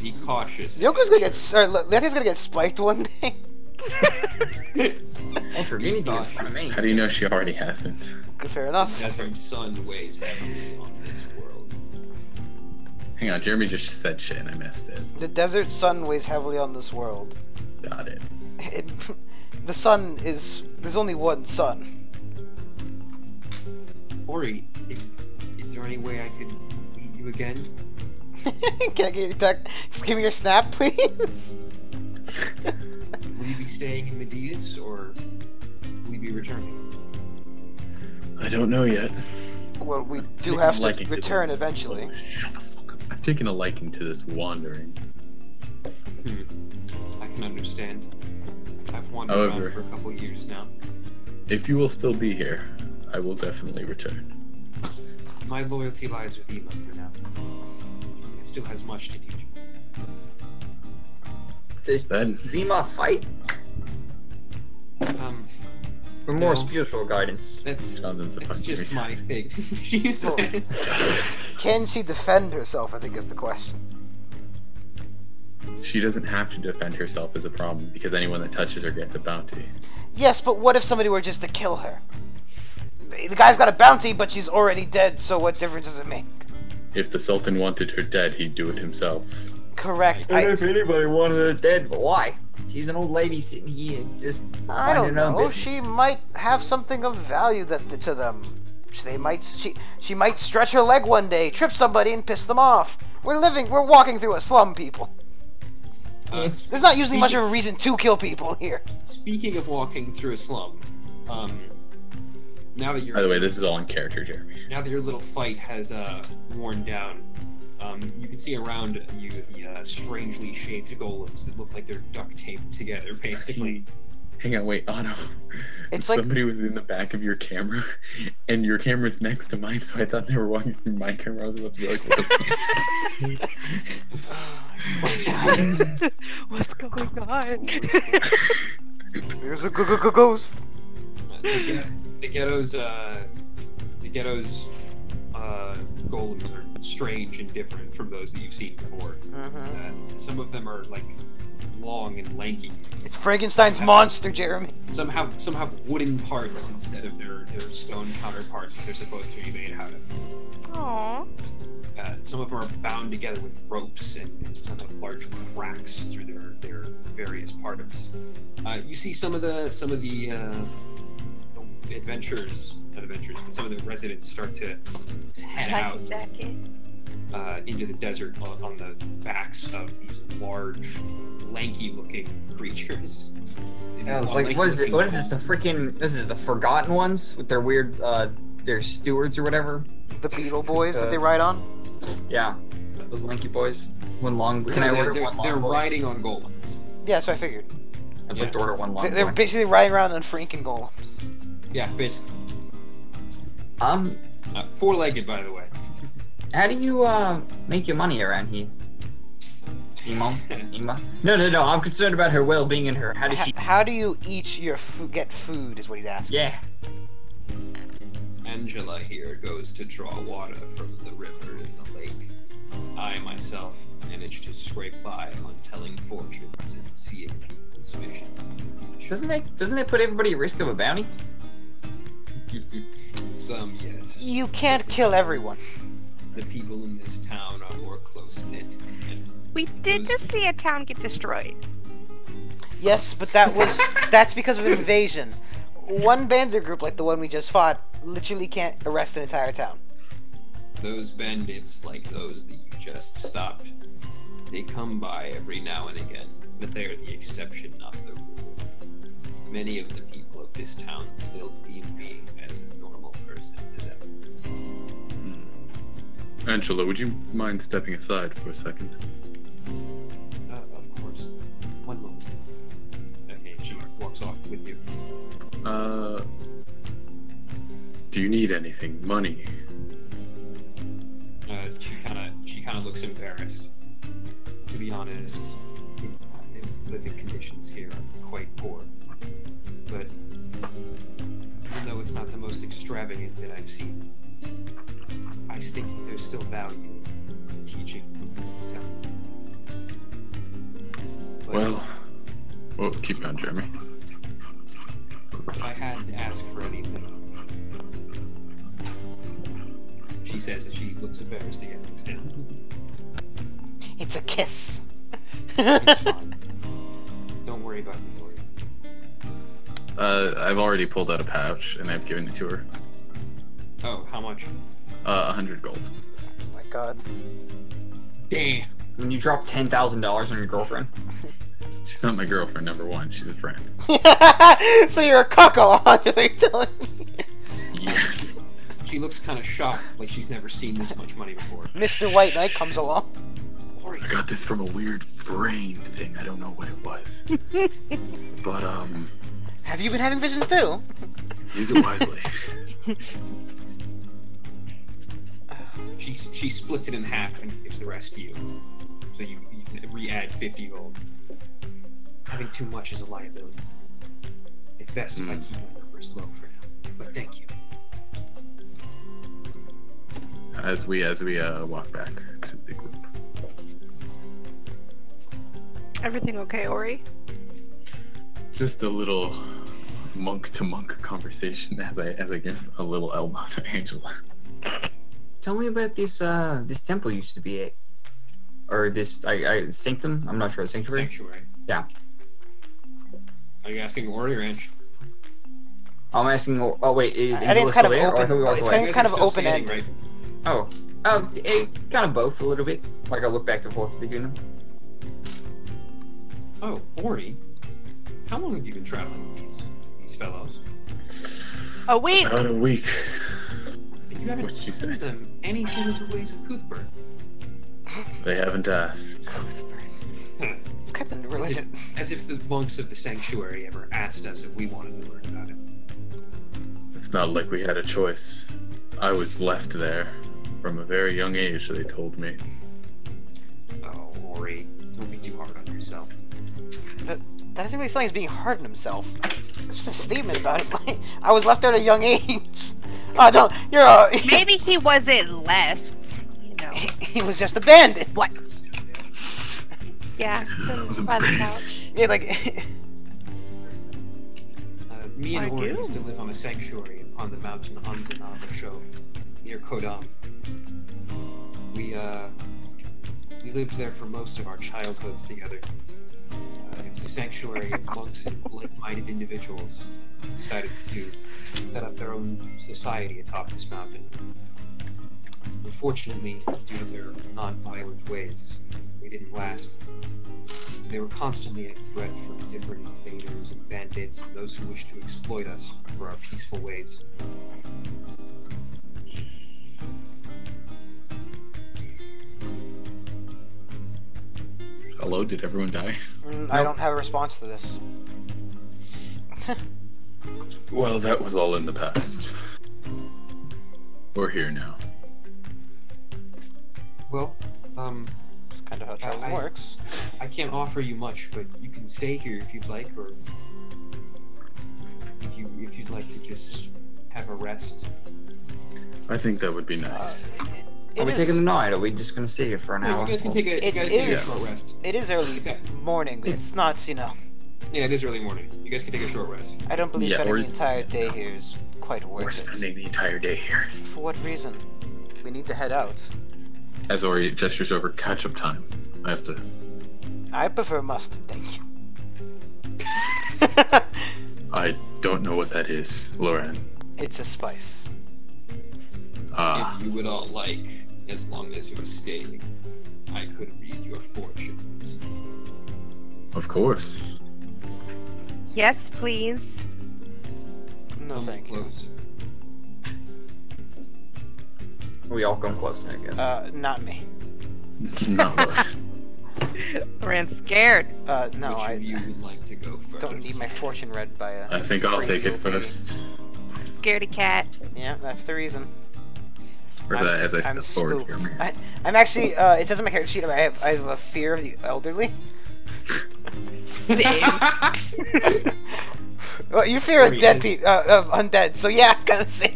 Be cautious. Yoko's gonna get. Lethe's gonna get spiked one day. Ultra Be anything in front of me. How do you know she already hasn't? Fair enough. Desert sun weighs heavily on this world. Hang on, Jeremy just said shit and I missed it. The desert sun weighs heavily on this world. Got it. The sun is. There's only one sun. Ori, is there any way I could meet you again? Can I get your just give me your snap, please? Will you be staying in Medius or will you be returning? I don't know yet. Well, we do Taking have a to liking to return this. eventually. Shut the fuck up. I've taken a liking to this wandering. I can understand. I've wandered However- around for a couple years now. If you will still be here, I will definitely return. My loyalty lies with Ema for now. It still has much to teach. Does Then, Zima fight? Or more No. spiritual guidance? That's Jonathan's a it's fun just creature. my thing. She said. Can she defend herself? I think is the question. She doesn't have to defend herself as a problem because anyone that touches her gets a bounty. Yes, but what if somebody were just to kill her? The guy's got a bounty, but she's already dead, so what difference does it make? If the Sultan wanted her dead, he'd do it himself. Correct. And if anybody wanted her dead, but why? She's an old lady sitting here, just I don't minding her own know. business. She might have something of value to them. She might stretch her leg one day, trip somebody, and piss them off. We're walking through a slum, people. There's not usually much of a reason to kill people here. Speaking of walking through a slum, now that you're By the way, this is all in character, Jeremy. now that your little fight has worn down, you can see around you the strangely shaped golems that look like they're duct taped together, basically. Hang on, wait, Otto. It's like- Somebody was in the back of your camera, and your camera's next to mine, so I thought they were walking through my camera. I was about to be like, what the What's going on? There's a ghost. The ghetto's golems are strange and different from those that you've seen before. Some of them are like long and lanky. It's Frankenstein's monster, Jeremy. Some have wooden parts instead of their stone counterparts that they're supposed to be made out of. Aww. Some of them are bound together with ropes, and some have large cracks through their various parts. You see some of the adventurers, not adventurers, but some of the residents start to head out Jacket. into the desert on the backs of these large, lanky-looking creatures. Yeah, it's like, what is it? What is this? This is the Forgotten Ones with their weird, their stewards or whatever. The Beetle Boys that they ride on. Yeah, those lanky boys. One long. Can I order one long? They're boy? riding on golems. Yeah, so I figured. I'd like to order one long. They're boy. basically riding around on freaking golems. Yeah, basically. 4-legged, by the way. How do you make your money around here? Ema? No. I'm concerned about her well-being and her. How does she? How do you eat your get food? Is what he's asking. Yeah. Angela here goes to draw water from the river and the lake. I myself manage to scrape by on telling fortunes and seeing people's visions in the future. Doesn't that put everybody at risk of a bounty? Some, yes. You can't kill everyone. The people in this town are more close-knit, and We did just see a town get destroyed. Yes, but that's because of an invasion. One bandit group like the one we just fought literally can't arrest an entire town. those bandits like those that you just stopped, they come by every now and again, but they are the exception, not the rule. Many of the people of this town still deem me as a normal person to them. Angela, would you mind stepping aside for a second? Of course. One moment. Okay, she walks off with you. Do you need anything? Money? She kinda looks embarrassed. To be honest, the living conditions here are quite poor. But even though it's not the most extravagant that I've seen, I think that there's still value in teaching in this town. But Well, keep going, Jeremy. if I had to ask for anything, she says as she looks embarrassed again, looks down. It's a kiss. It's fine. Don't worry about me, Lori. I've already pulled out a pouch and I've given it to her. Oh, how much? 100 gold. Oh my god. Damn. When you drop $10,000 on your girlfriend. She's not my girlfriend, number one. She's a friend. So you're a cuckold, you're telling me. Yes. She looks kind of shocked, like she's never seen this much money before. Mr. White Knight comes along. Lori, I got this from a weird brain thing. I don't know what it was. But, Have you been having visions too? use it wisely. she splits it in half and gives the rest to you. So you can re-add 50 gold. Having too much is a liability. It's best if I keep my numbers low for now. But thank you. As we walk back to the group. Everything okay, Ori? Just a little monk to monk conversation as I give a little elbow to Angela. Tell me about this this temple used to be at, or this sanctum. I'm not sure. Sanctuary. Sanctuary. Yeah. Are you asking Ori or Ange? I'm asking. Oh wait, is I think Angela it's kind still of there? Or I thought we walked open. away. It's kind of Still standing, open-ended. right? Kind of both a little bit. Like I look back and forth between them. Oh, Ori, how long have you been traveling with these fellows? Oh wait, About a week. And you haven't What'd she told say? them anything of the ways of Cuthbert. They haven't asked. It's kind of religion. As if the monks of the sanctuary ever asked us if we wanted to learn about it. It's not like we had a choice. I was left there from a very young age, they told me. Oh, Ori, don't be too hard on yourself. That doesn't really sound like he's being hard on himself. It's just a statement about it. Like, I was left there at a young age. Oh, don't. You're a. maybe he wasn't left. You know He was just abandoned. what? Yeah, by the couch. Yeah, like. Me and I Ori do. used to live on a sanctuary upon the mountain Anzanaba Show, near Kodam. We lived there for most of our childhoods together. It was a sanctuary of monks and like-minded individuals who decided to set up their own society atop this mountain. Unfortunately, due to their non-violent ways, they didn't last. They were constantly a threat from different invaders and bandits and those who wished to exploit us for our peaceful ways. Hello, did everyone die? I don't have a response to this. Well, that was all in the past. We're here now. Well, That's kind of how travel I- works. I can't offer you much, but you can stay here if you'd like, or if you'd like to just have a rest. I think that would be nice. It Are we is- taking the night? Or are we just gonna sit here for an No, hour? you guys can take a It is- short rest. It is early Okay. morning. It's not, Yeah, it is early morning. You guys can take a short rest. I don't believe Yeah, spending or the is- entire day here is quite We're worth it. spending the entire day here. For what reason? We need to head out. As Ori gestures over catch-up time, I have to... I prefer mustard, thank you. I don't know what that is, Loren. It's a spice. Ah, If you would all like, as long as you're staying, I could read your fortunes. of course. Yes, please. No, Come thank you. closer. We all come close, I guess. Not me. Not Loren. Ran scared. No, Which I of you would like to go first? don't need my fortune read by a. I think I'll crazy take it old lady. first. Scaredy cat. Yeah, that's the reason. Or as I I'm step forward spooked. here. I'm actually. It says on my character sheet. I have a fear of the elderly. Well, you fear of Ori, dead is- people, of undead. So yeah, I'm gonna say.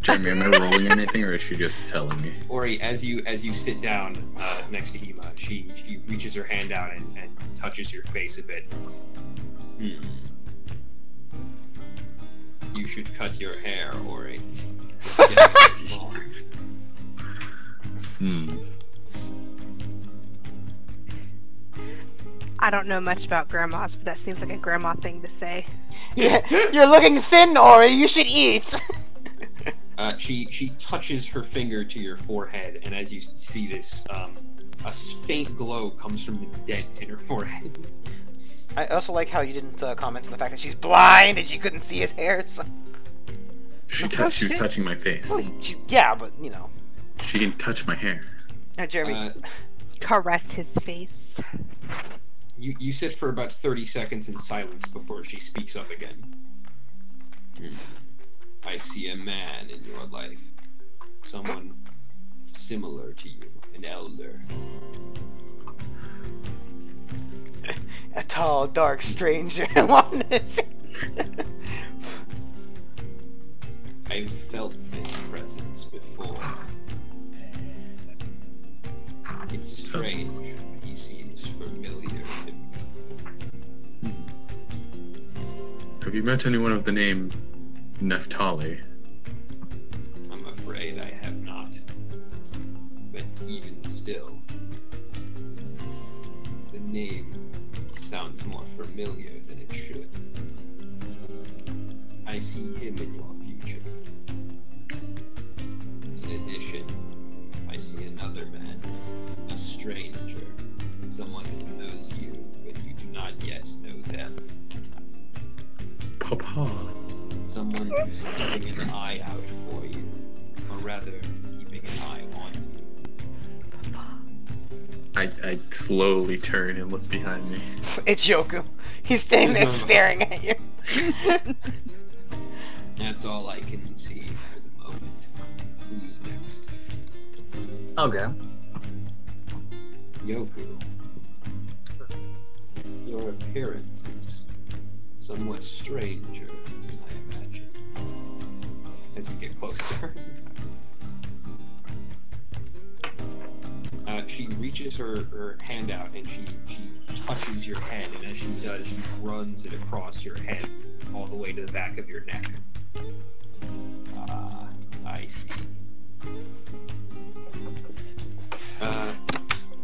Jeremy, am I rolling anything, or is she just telling me? Ori, as you sit down next to Ema, she reaches her hand out and touches your face a bit. You should cut your hair, Ori. It's getting long. I don't know much about grandmas, but that seems like a grandma thing to say. Yeah, you're looking thin, Ori. You should eat. She touches her finger to your forehead, and as you see this, a faint glow comes from the dent in her forehead. I also like how you didn't comment on the fact that she's blind and she couldn't see his hair. So. She Oh, was shit. touching my face. Yeah, but you know, She didn't touch my hair. Jeremy. Caress his face. You sit for about 30 seconds in silence before she speaks up again. I see a man in your life. Someone similar to you, an elder. A tall, dark stranger. Wanted I've felt this presence before. It's strange, but he seems familiar to me. Have you met anyone of the name Neftali? I'm afraid I have not. But even still, the name sounds more familiar than it should. I see him in your future. In addition, I see another man, a stranger, someone who knows you, but you do not yet know them. Papa. Someone who's keeping an eye out for you, or rather, keeping an eye on you. I slowly turn and look behind me. It's Yoku. He's standing there There's no- staring at you. That's all I can see for the moment. Who's next? Okay. Yoku. Your appearance is somewhat stranger than I imagine. As you get close to her. She reaches her hand out and she touches your head, and as she does, she runs it across your head all the way to the back of your neck. I see.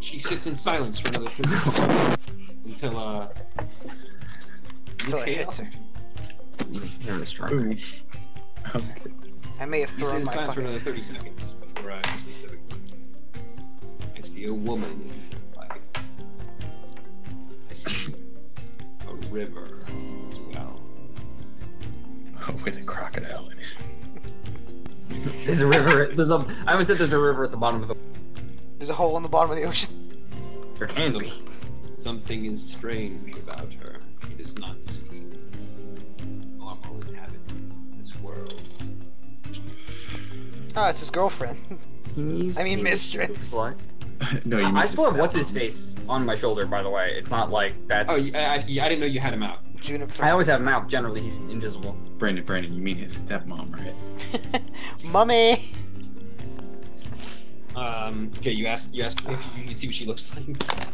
She sits in silence for another 30 seconds until Until it hits her. You're a strong. Ooh. I may have You sit thrown in my silence for fucking... another 30 seconds before she speaks up again. I see a woman in your life. I see a river as well. With a crocodile in it. There's a river. I almost said there's a river at the bottom of the. There's a hole in the bottom of the ocean. There can be. Something is strange about her. She does not see normal inhabitants of this world. Oh, it's his girlfriend. Can you I mean, see what she mistress. looks like? No, you mean I still have to what's his step face on my shoulder, by the way. It's not like that's. Oh, I didn't know you had him out. Juniper. I always have him out. Generally, he's invisible. on- Brandon, you mean his stepmom, right? Mummy! Okay, you asked if you can see what she looks like.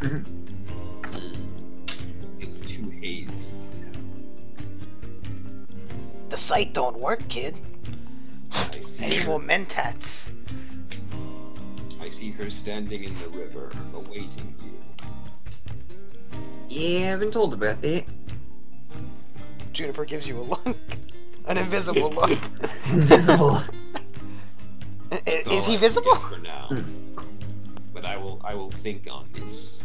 Mhm. It's too hazy to tell. The sight don't work, kid. I see Any her. more mentats? I see her standing in the river, awaiting you. Yeah, I've been told about that. Juniper gives you a look. An invisible look. Invisible. That's all Is I he can visible? get for now? But I will think on this.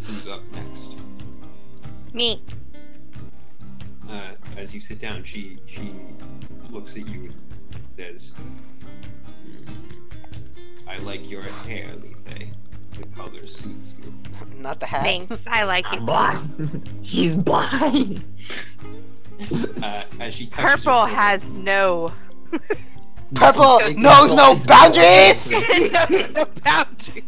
Who's up next? Me. As you sit down, she looks at you and says, I like your hair, Lethe. The color suits you. Not the hat. Thanks. I like it. Blind. She's blind. As she touches your Purple forehead- has no Purple Take knows the no blind. boundaries! no boundary.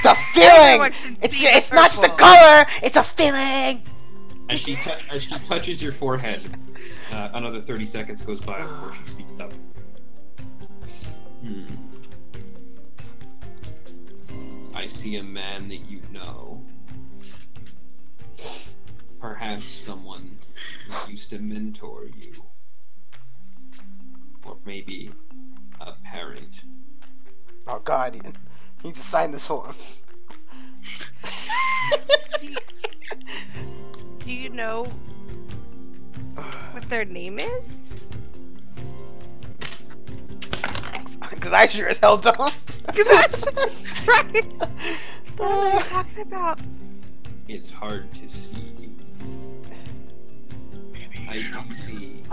The feeling! Everyone can It's see the it's not just the purple. color, it's a feeling! As she touches your forehead, another 30 seconds goes by before she speaks up. I see a man that you know. Perhaps someone who used to mentor you. Or maybe a parent. Oh god, Ian. You need to sign this form. Do you know what their name is? Because I sure as hell don't. Right. What are you talking about? It's hard to see. I do see.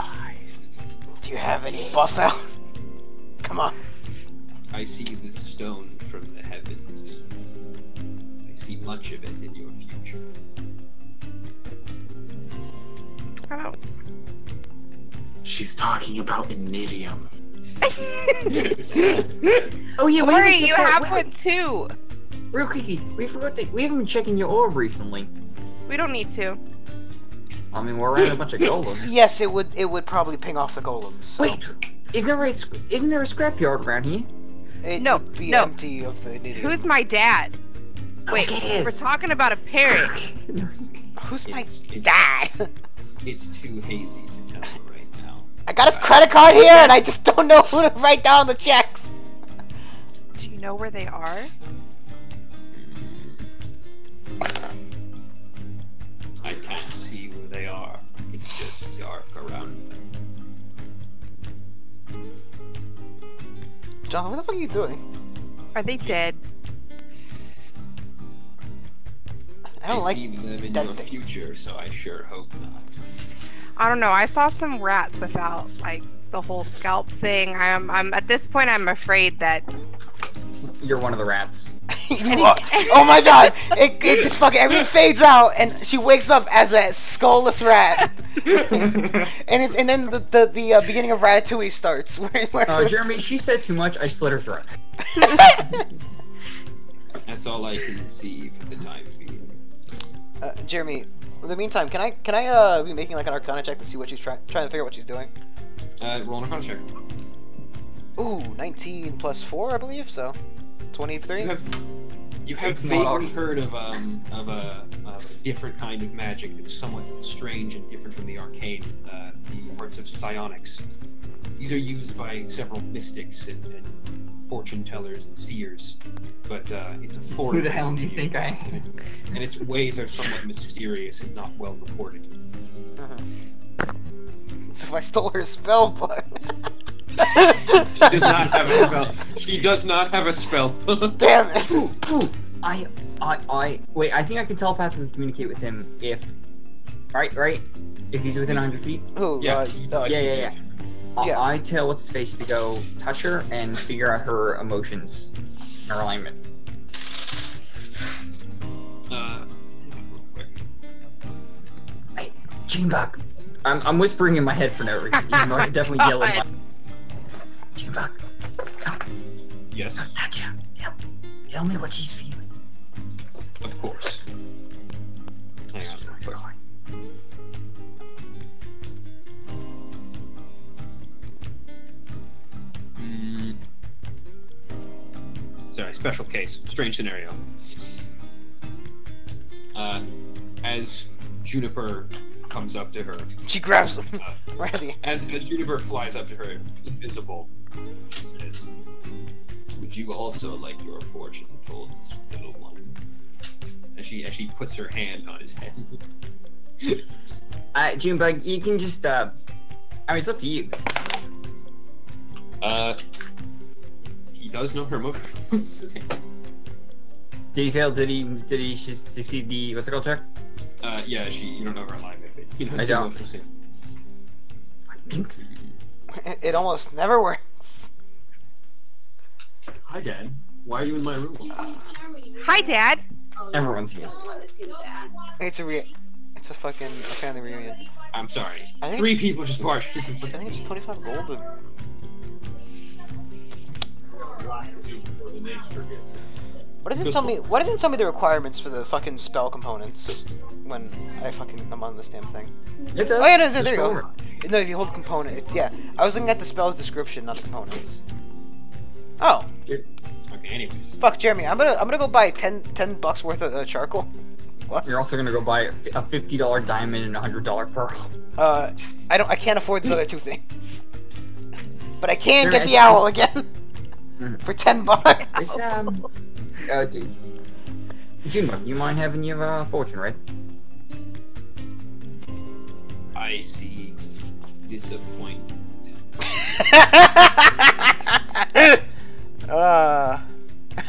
Do you have any buff out? Come on. I see this stone from the heavens. I see much of it in your future. Oh. She's talking about iridium. Oh yeah, wait. Sorry, you have one too. Real quickie, we forgot to. We haven't been checking your orb recently. We don't need to. I mean, we're around a bunch of golems. Yes, it would probably ping off the golems. So Wait, isn't there a scrapyard around here? it No, would be no. empty of the idiot. Who's my dad? Wait, Who cares? we're talking about a parrot. Who's my It's dad? it's too hazy to tell right now. I got his credit card here, and I just don't know who to write down the checks. Do you know where they are? I can't see where they are. It's just dark around them. Jonathan, what the fuck are you doing? Are they dead? I I don't like see them in that your thing. future, so I sure hope not. I don't know. I saw some rats without like the whole scalp thing. I'm at this point. I'm afraid that. You're one of the rats. You are- oh my god! It just fucking everything fades out, and she wakes up as a skullless rat. And then the beginning of Ratatouille starts. Where Jeremy, she said too much. I slit her throat. That's all I can see for the time being. Jeremy, in the meantime, can I be making like an Arcana check to see what she's trying to figure out what she's doing? Roll an Arcana check. Ooh, 19 plus 4, I believe. So, 23. You have It's vaguely not- heard of a different kind of magic that's somewhat strange and different from the arcane. The arts of psionics. These are used by several mystics and fortune tellers and seers, but it's a foreign. Who the hell do you think I am? And its ways are somewhat mysterious and not well reported. So if I stole her spell book. She does not have a spell. She does not have a spell. Damn it. Ooh, wait, I think I can telepathically communicate with him if... Right? If he's within 100 feet? Ooh, Yeah. yeah. Yeah. I tell what's his face to go touch her and figure out her emotions and her alignment. Real quick. Hey, Junebug. I'm whispering in my head for no reason, even though I can definitely yell at my... Junebug, Yes, tell me what she's feeling. of course. Hang on. real quick. Sorry, special case. Strange scenario. As Juniper comes up to her, She grabs him. Right at the end. as Juniper flies up to her, invisible, she says, "Would you also like your fortune told, little one?" As she puts her hand on his head. Junebug, you can just, I mean, it's up to you. He does know her emotions. Did he fail? Did he just succeed the, what's it called, check? Yeah, you don't know her alignment, but he knows I the don't. emotions. Minx. It almost never works. Hi, Dad. Why are you in my room? Hi, Dad. Everyone's here. It's a fucking family reunion. I'm sorry. I think- 3 people just barged. I think it's 25 gold. Before the next forget. What does it tell me? What does it tell me the requirements for the fucking spell components when I'm on this damn thing? It does. Oh yeah, there Just you go go. over. No, if you hold the component, it's yeah. I was looking at the spell's description, not the components. Oh, Okay, anyways. fuck, Jeremy, I'm gonna go buy $10 worth of charcoal. What? You're also gonna go buy a $50 diamond and a $100 pearl. I can't afford these other 2 things. But I can Jeremy, get the owl again for $10. It's, oh, dude. Junebug, you mind having your, fortune, right? I see disappointment.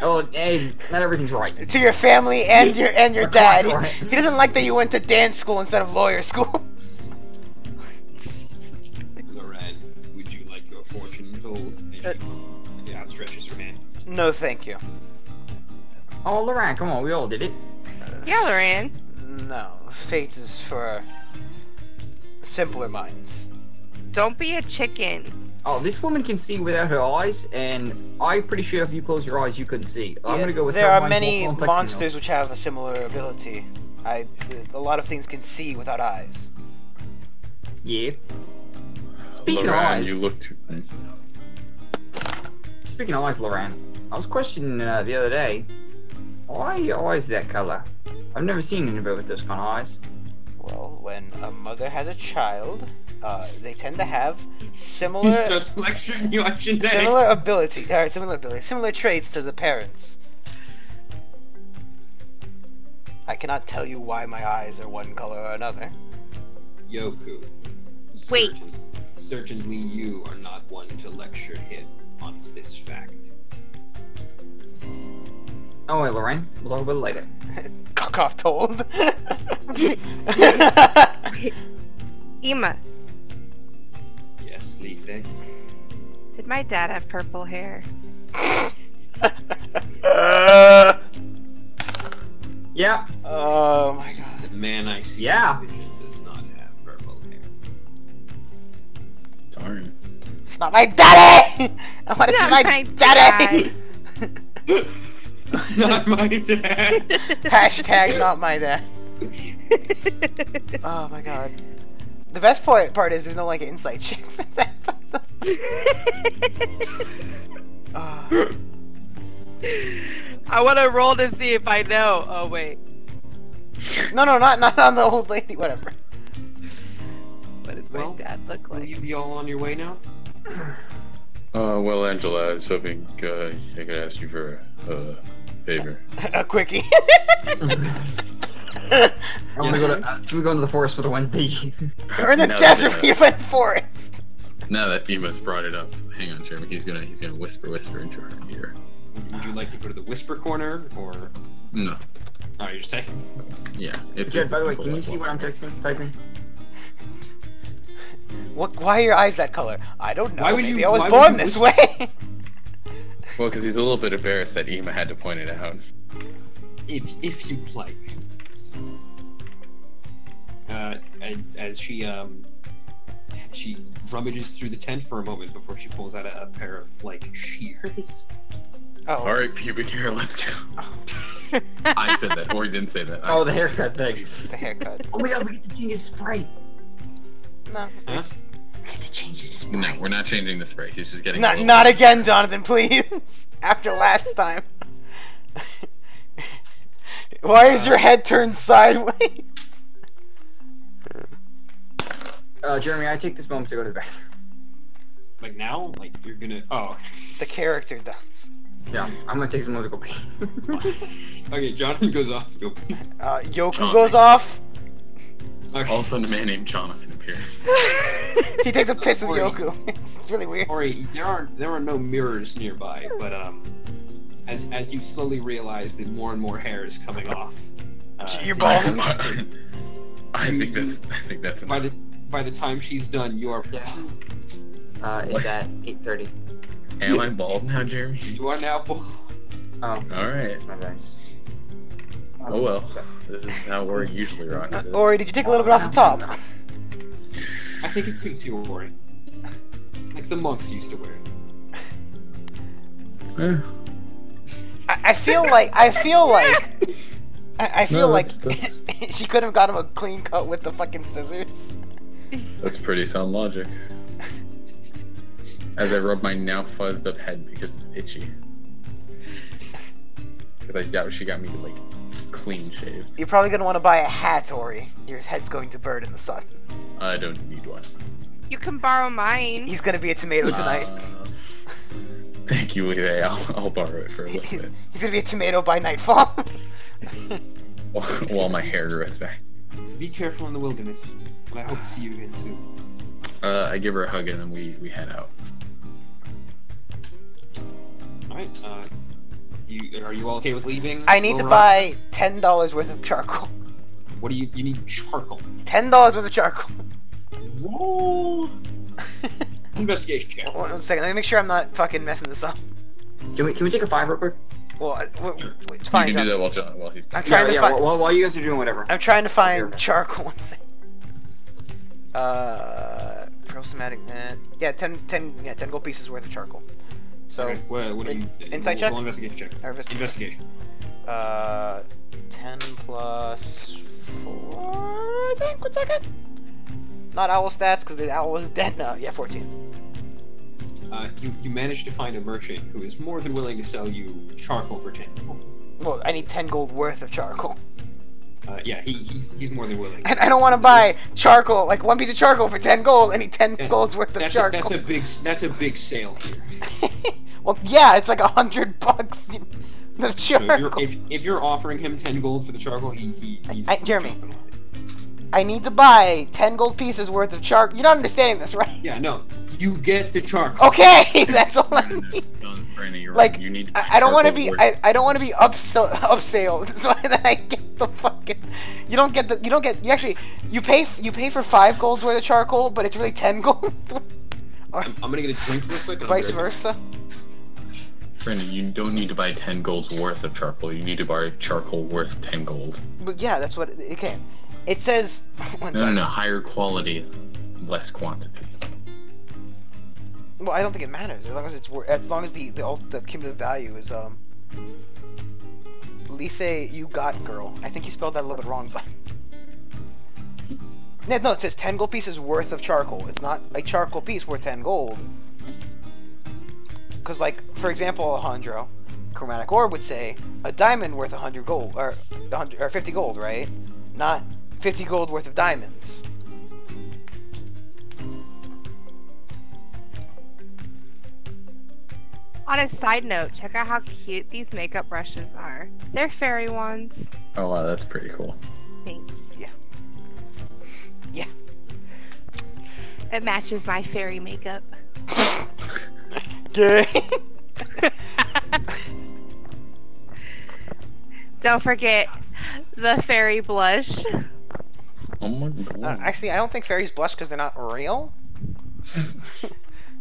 Oh, hey, not everything's right. To your family and your Of dad. course, right. He doesn't like that you went to dance school instead of lawyer school. Loran, would you like your fortune told? And she outstretches her hand. No, thank you. Oh, Loran, come on, we all did it. Yeah, Lorraine. No, fate is for simpler minds. Don't be a chicken. Oh, this woman can see without her eyes, and I'm pretty sure if you close your eyes, you couldn't see. I'm gonna go with there her. are Mine's many more complex than monsters yours. which have a similar ability. A lot of things can see without eyes. Yeah. Speaking Loran, of eyes, you look too... Speaking of eyes, Loran, I was questioning the other day, why are your eyes that color? I've never seen anybody with those kind of eyes. Well, when a mother has a child, they tend to have similar He starts lecturing you on genetics. similar traits to the parents. I cannot tell you why my eyes are one color or another. Yoku. Wait. Certainly you are not one to lecture him on this fact. Oh wait, Lorraine, we'll talk about it later. Cock off told. Ema, Yes, Leaf. did my dad have purple hair? Yeah. Oh my god. The man I see Yeah. in vision does not have purple hair. Darn. It's not my daddy! I want to see Not my my daddy! It's not my dad. Hashtag not my dad. Oh my god. The best part is there's no like insight check for that. Oh. I want to roll to see if I know. Oh wait, No, not on the old lady. Whatever. what does Well, my dad look Will like? you be all on your way now? Well, Angela, I was hoping I could ask you for a favor. A quickie. I want to go to. Should we go into the forest for the Wednesday? We're in the Now desert. that, We went forest. Now that Ema's brought it up, hang on, Jeremy. He's gonna whisper into her ear. Would you like to go to the whisper corner, or? No. Oh, you're just taking. Yeah. It's. Jared, it's by the way, simple can you like see what I'm typing? What? Why are your eyes that color? I don't know. Why would Maybe you- I was why would born you this whisper? way. Well, because he's a little bit embarrassed that Ema had to point it out. If you'd like. And as she rummages through the tent for a moment before she pulls out a pair of like shears. Oh. All right, pubic hair, let's go. I said that, or he didn't say that. Oh, the haircut thing. The haircut. Oh my god, we get to change his sprite. No. Huh? We get to change his sprite. No, we're not changing the spray. He's just getting. a little- Not again, Jonathan, please. After last time. Why is your head turned sideways? Jeremy, I take this moment to go to the bathroom. Like now? Like you're gonna. Oh. The character does. Yeah, I'm gonna take some moment to go pee. Okay, Jonathan goes off. Go. Yoku Jonathan. goes off. Okay. All of a sudden, a man named Jonathan appears. He takes a piss with Ori. Yoku. It's really weird. Ori, there are no mirrors nearby, but as you slowly realize that more and more hair is coming off. Your balls. I think that's By enough. the time she's done, you are It's at 8:30. Am I bald now, Jeremy? you are now bald. Oh, All right. my nice. Oh well. This is how Ori usually rocks it. Ori, did you take a little bit off the top? I think it suits you, Ori. Like the monks used to wear it. Eh, I feel like I feel No, like that's- she could have got him a clean cut with the fucking scissors. that's pretty sound logic. As I rub my now fuzzed up head because it's itchy. Because she got me like clean shaved. You're probably gonna want to buy a hat, Ori. Your head's going to burn in the sun. I don't need one. You can borrow mine. He's gonna be a tomato tonight. Thank you, Leigh. I'll borrow it for a little bit He's gonna be a tomato by nightfall. while my hair grows back. Be careful in the wilderness, and I hope to see you again soon. I give her a hug and then we head out. Alright, are you all okay with leaving? I need to Lil Ross? buy $10 worth of charcoal. What do you need charcoal? $10 worth of charcoal. Roll investigation check. One second, let me make sure I'm not fucking messing this up. Can we take a 5 real quick? Well, Sure. it's You fine. can do John. that while he's. I'm trying to find. While you guys are doing whatever. I'm trying to find Here. charcoal. One second. Prosomatic net. Yeah, 10 gold pieces worth of charcoal. So, Okay, what do you... Insight check? Roll investigation check. Investigation. 10 plus 4, I think. 1 second. Not owl stats, because the owl is dead now. Yeah, 14. You managed to find a merchant who is more than willing to sell you charcoal for 10 gold. Well, I need 10 gold worth of charcoal. Yeah, he's more than willing. And I don't want to buy charcoal, like 1 piece of charcoal for 10 gold. I need 10 gold's worth of charcoal. That's a big sale here. Well, yeah, it's like $100 the charcoal. If you're offering him 10 gold for the charcoal, he's Jeremy, jumping on it. I need to buy 10 gold pieces worth of charcoal. You're not understanding this, right? Yeah, no. You get the charcoal. Okay, that's all I need. Brandon, you're Like, right. You need I don't want to charcoal be, worth- I don't want to be upselled, so that I get the fucking. You don't get. You actually, you pay for 5 gold's worth of charcoal, but it's really 10 gold. Or I'm gonna get a drink real quick. And vice I'll be right versa. Brandon, you don't need to buy 10 gold's worth of charcoal. You need to buy charcoal worth 10 gold. But yeah, that's what it can. It says. No, higher quality, less quantity. Well, I don't think it matters as long as it's as long as the cumulative value is Lethe, you got girl. I think he spelled that a little bit wrong, but no, it says 10 gold pieces worth of charcoal. It's not a charcoal piece worth 10 gold. Because, like, for example, Alejandro, Chromatic Orb would say a diamond worth 100 gold or 50 gold, right? Not 50 gold worth of diamonds. On a side note, check out how cute these makeup brushes are. They're fairy ones. Oh wow, that's pretty cool. Thanks. Yeah. Yeah. It matches my fairy makeup. Gay. Don't forget the fairy blush. Oh my god. Actually, I don't think fairies blush because they're not real.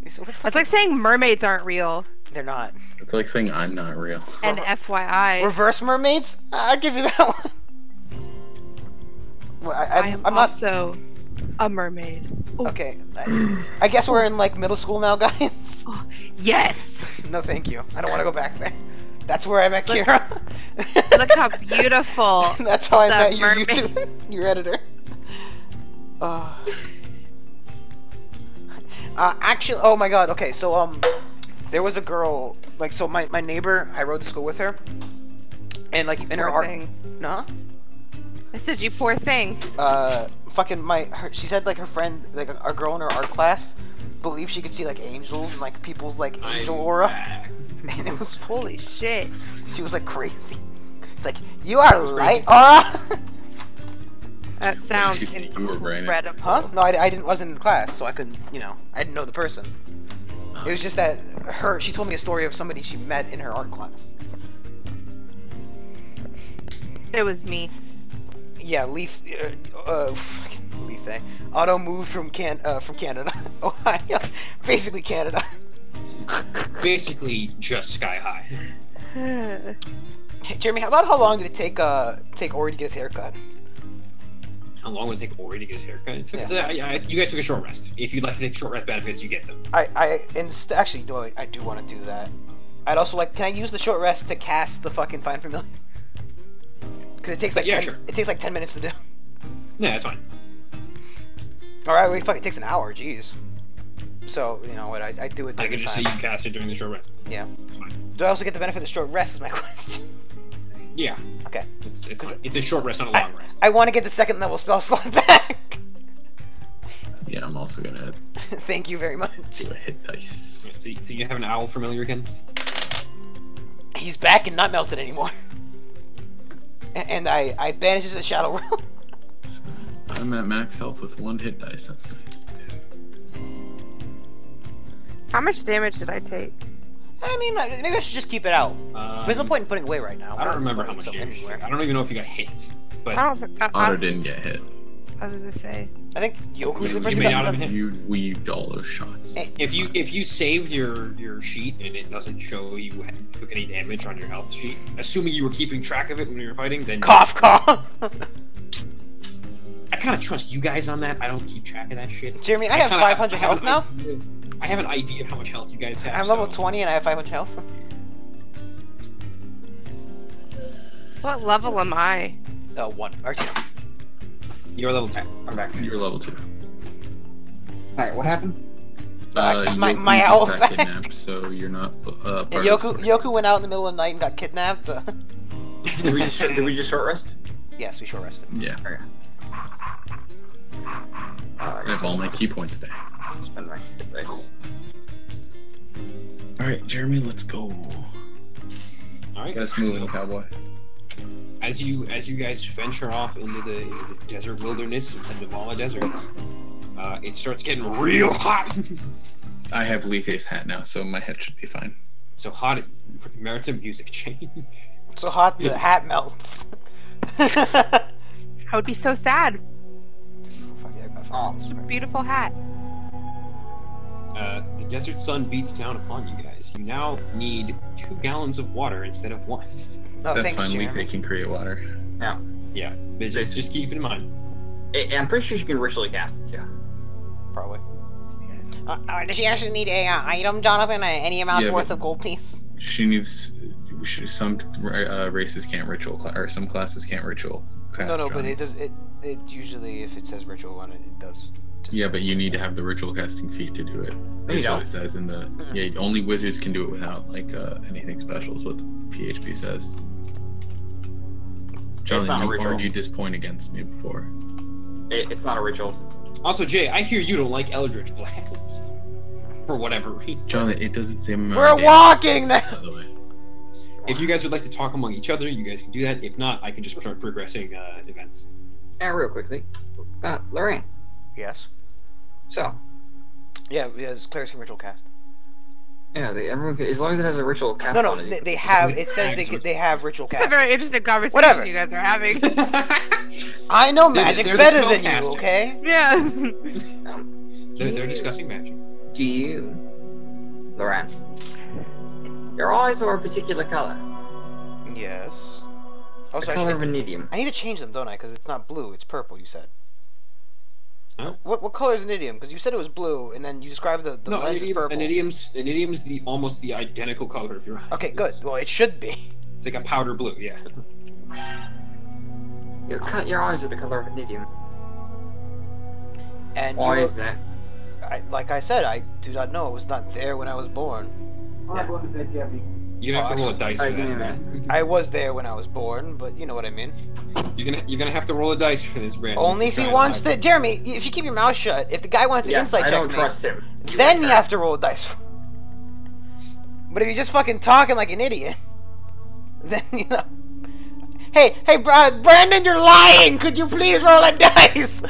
It's like saying mermaids aren't real. They're not. It's like saying I'm not real. And FYI, Reverse mermaids? I'll give you that one. Well, I am I'm not. also a mermaid. Ooh. Okay. I guess we're in like middle school now, guys. Yes! No, thank you. I don't want to go back there. That's where I met Kira. Look how beautiful. That's how I the met your mermaid- YouTube, your editor. Actually, oh my god. Okay, so there was a girl, like, so my neighbor, I rode to school with her, and like in her Poor art, thing. no, I said you poor thing. fucking she said like her friend, like a girl in her art class, believed she could see like angels and like people's like angel aura, and it was Holy shit. she was like crazy. It's like, you are light aura. That sounds You said you were Brandon. incredible. Huh? No, I wasn't in class, so I couldn't, I didn't know the person. It was just that she told me a story of somebody she met in her art class. It was me. Yeah, fucking Lethe. Otto moved from Canada, Ohio, basically Canada. Basically, just sky high. Hey, Jeremy, how long did it take Ori to get his haircut? How long would it take Ori to get his haircut? It took, you guys took a short rest. If you'd like to take short rest benefits, you get them. Actually, no, I do want to do that. I'd also like, can I use the short rest to cast the fucking Find Familiar? Because it takes like sure. It takes like 10 minutes to do. Yeah, that's fine. Alright, wait, fuck, it takes an hour, jeez. So, you know what, I do it I during can the just say time. you cast it during the short rest. Yeah. It's fine. Do I also get the benefit of short rest is my question. Yeah. Okay. It's a short rest, not a long rest. I want to get the second level spell slot back. Yeah, I'm also gonna Thank you very much. do a hit dice. So you have an owl familiar again? He's back and not melted anymore. And I banished it to the Shadow Realm. I'm at max health with 1 hit dice. That's nice. How much damage did I take? I mean, maybe I should just keep it out. There's no point in putting it away right now. I don't remember how much Putting damage. stuff I don't even know if you got hit. But I don't. Otter didn't get hit. I was gonna say. I think Yoku's the You person may that not have got hit. You weaved all those shots. if you saved your sheet and it doesn't show you took any damage on your health sheet, assuming you were keeping track of it when you were fighting, then Cough, cough. I kind of trust you guys on that. I don't keep track of that shit. Jeremy, I have 500 health now. I have an idea of how much health you guys have. I'm level 20 and I have 500 health. What level am I? 1 or 2. You're level 2. I'm back. You're level 2. Alright, what happened? My Yoku owl's just back. got kidnapped, so you're not part of And the story. Yoku went out in the middle of the night and got kidnapped. Did we just short rest? Yes, we short rested. Yeah. I Guess have all I'll my key points back. spend my hit dice. Alright, Jeremy, let's go. All right. Get us moving, cowboy. As you guys venture off into the desert wilderness of the Navala Desert, it starts getting real hot. I have Leaface hat now, so my head should be fine. So hot it merits a music change. So hot the hat melts. I would be so sad. Fuck yeah, I got Oh. Beautiful hat. The desert sun beats down upon you guys. You now need 2 gallons of water instead of 1. No, That's thanks, fine, Jeremy. Leaface can create water. Yeah, but just keep in mind. I'm pretty sure you can ritually cast it too. Probably. Does she actually need a item, Jonathan? Any amount Yeah, worth but- of gold piece? She needs. Some races can't ritual, or some classes can't ritual cast. No, but Johnny. it does. It usually, if it says ritual on it, it does. Just Yeah, but you need to have the ritual casting feat to do it. you That's what don't. it says in the. Mm-mm. Yeah, only wizards can do it without like anything special. Is what the PHP says. Johnny, not a you ritual. argued this point against me before. It's not a ritual. Also, Jay, I hear you don't like Eldritch Blast for whatever reason. Johnny, it does the same amount. We're of damage, walking now. by the way. If you guys would like to talk among each other, you guys can do that. If not, I can just start progressing events. And real quickly, Lorraine. Yes. So, Yeah, it's clerics can ritual cast. yeah, everyone can, as long as it has a ritual cast No, on it. they have. it's It says tags, they have ritual It's a cast. very interesting conversation Whatever. you guys are having. I know They're- magic they're the better than you, spellcasters. okay? Yeah. They're discussing magic. Do you, Lorraine? Your eyes are a particular color. Yes. Also, The I, color should, of an idiom. I need to change them, don't I? Because it's not blue, it's purple. You said. Huh? What color is an idiom? Because you said it was blue, and then you described the No, an lens as purple. idiom's the almost the identical color of your eyes. Okay, good. Well, it should be. It's like a powder blue, yeah. Your eyes are the color of an idiom. And Why you, is that? like I said, I do not know. It was not there when I was born. You're gonna have to roll a dice for give me a that. I was there when I was born, but you know what I mean. You're gonna have to roll a dice for this, Brandon. Only if he you're trying wants hide. to. Jeremy, if you keep your mouth shut, if the guy wants to Yes, insight I check don't me, trust him. then you have to roll a dice. But if you're just fucking talking like an idiot, then you know. Hey, Brandon, you're lying. Could you please roll a dice?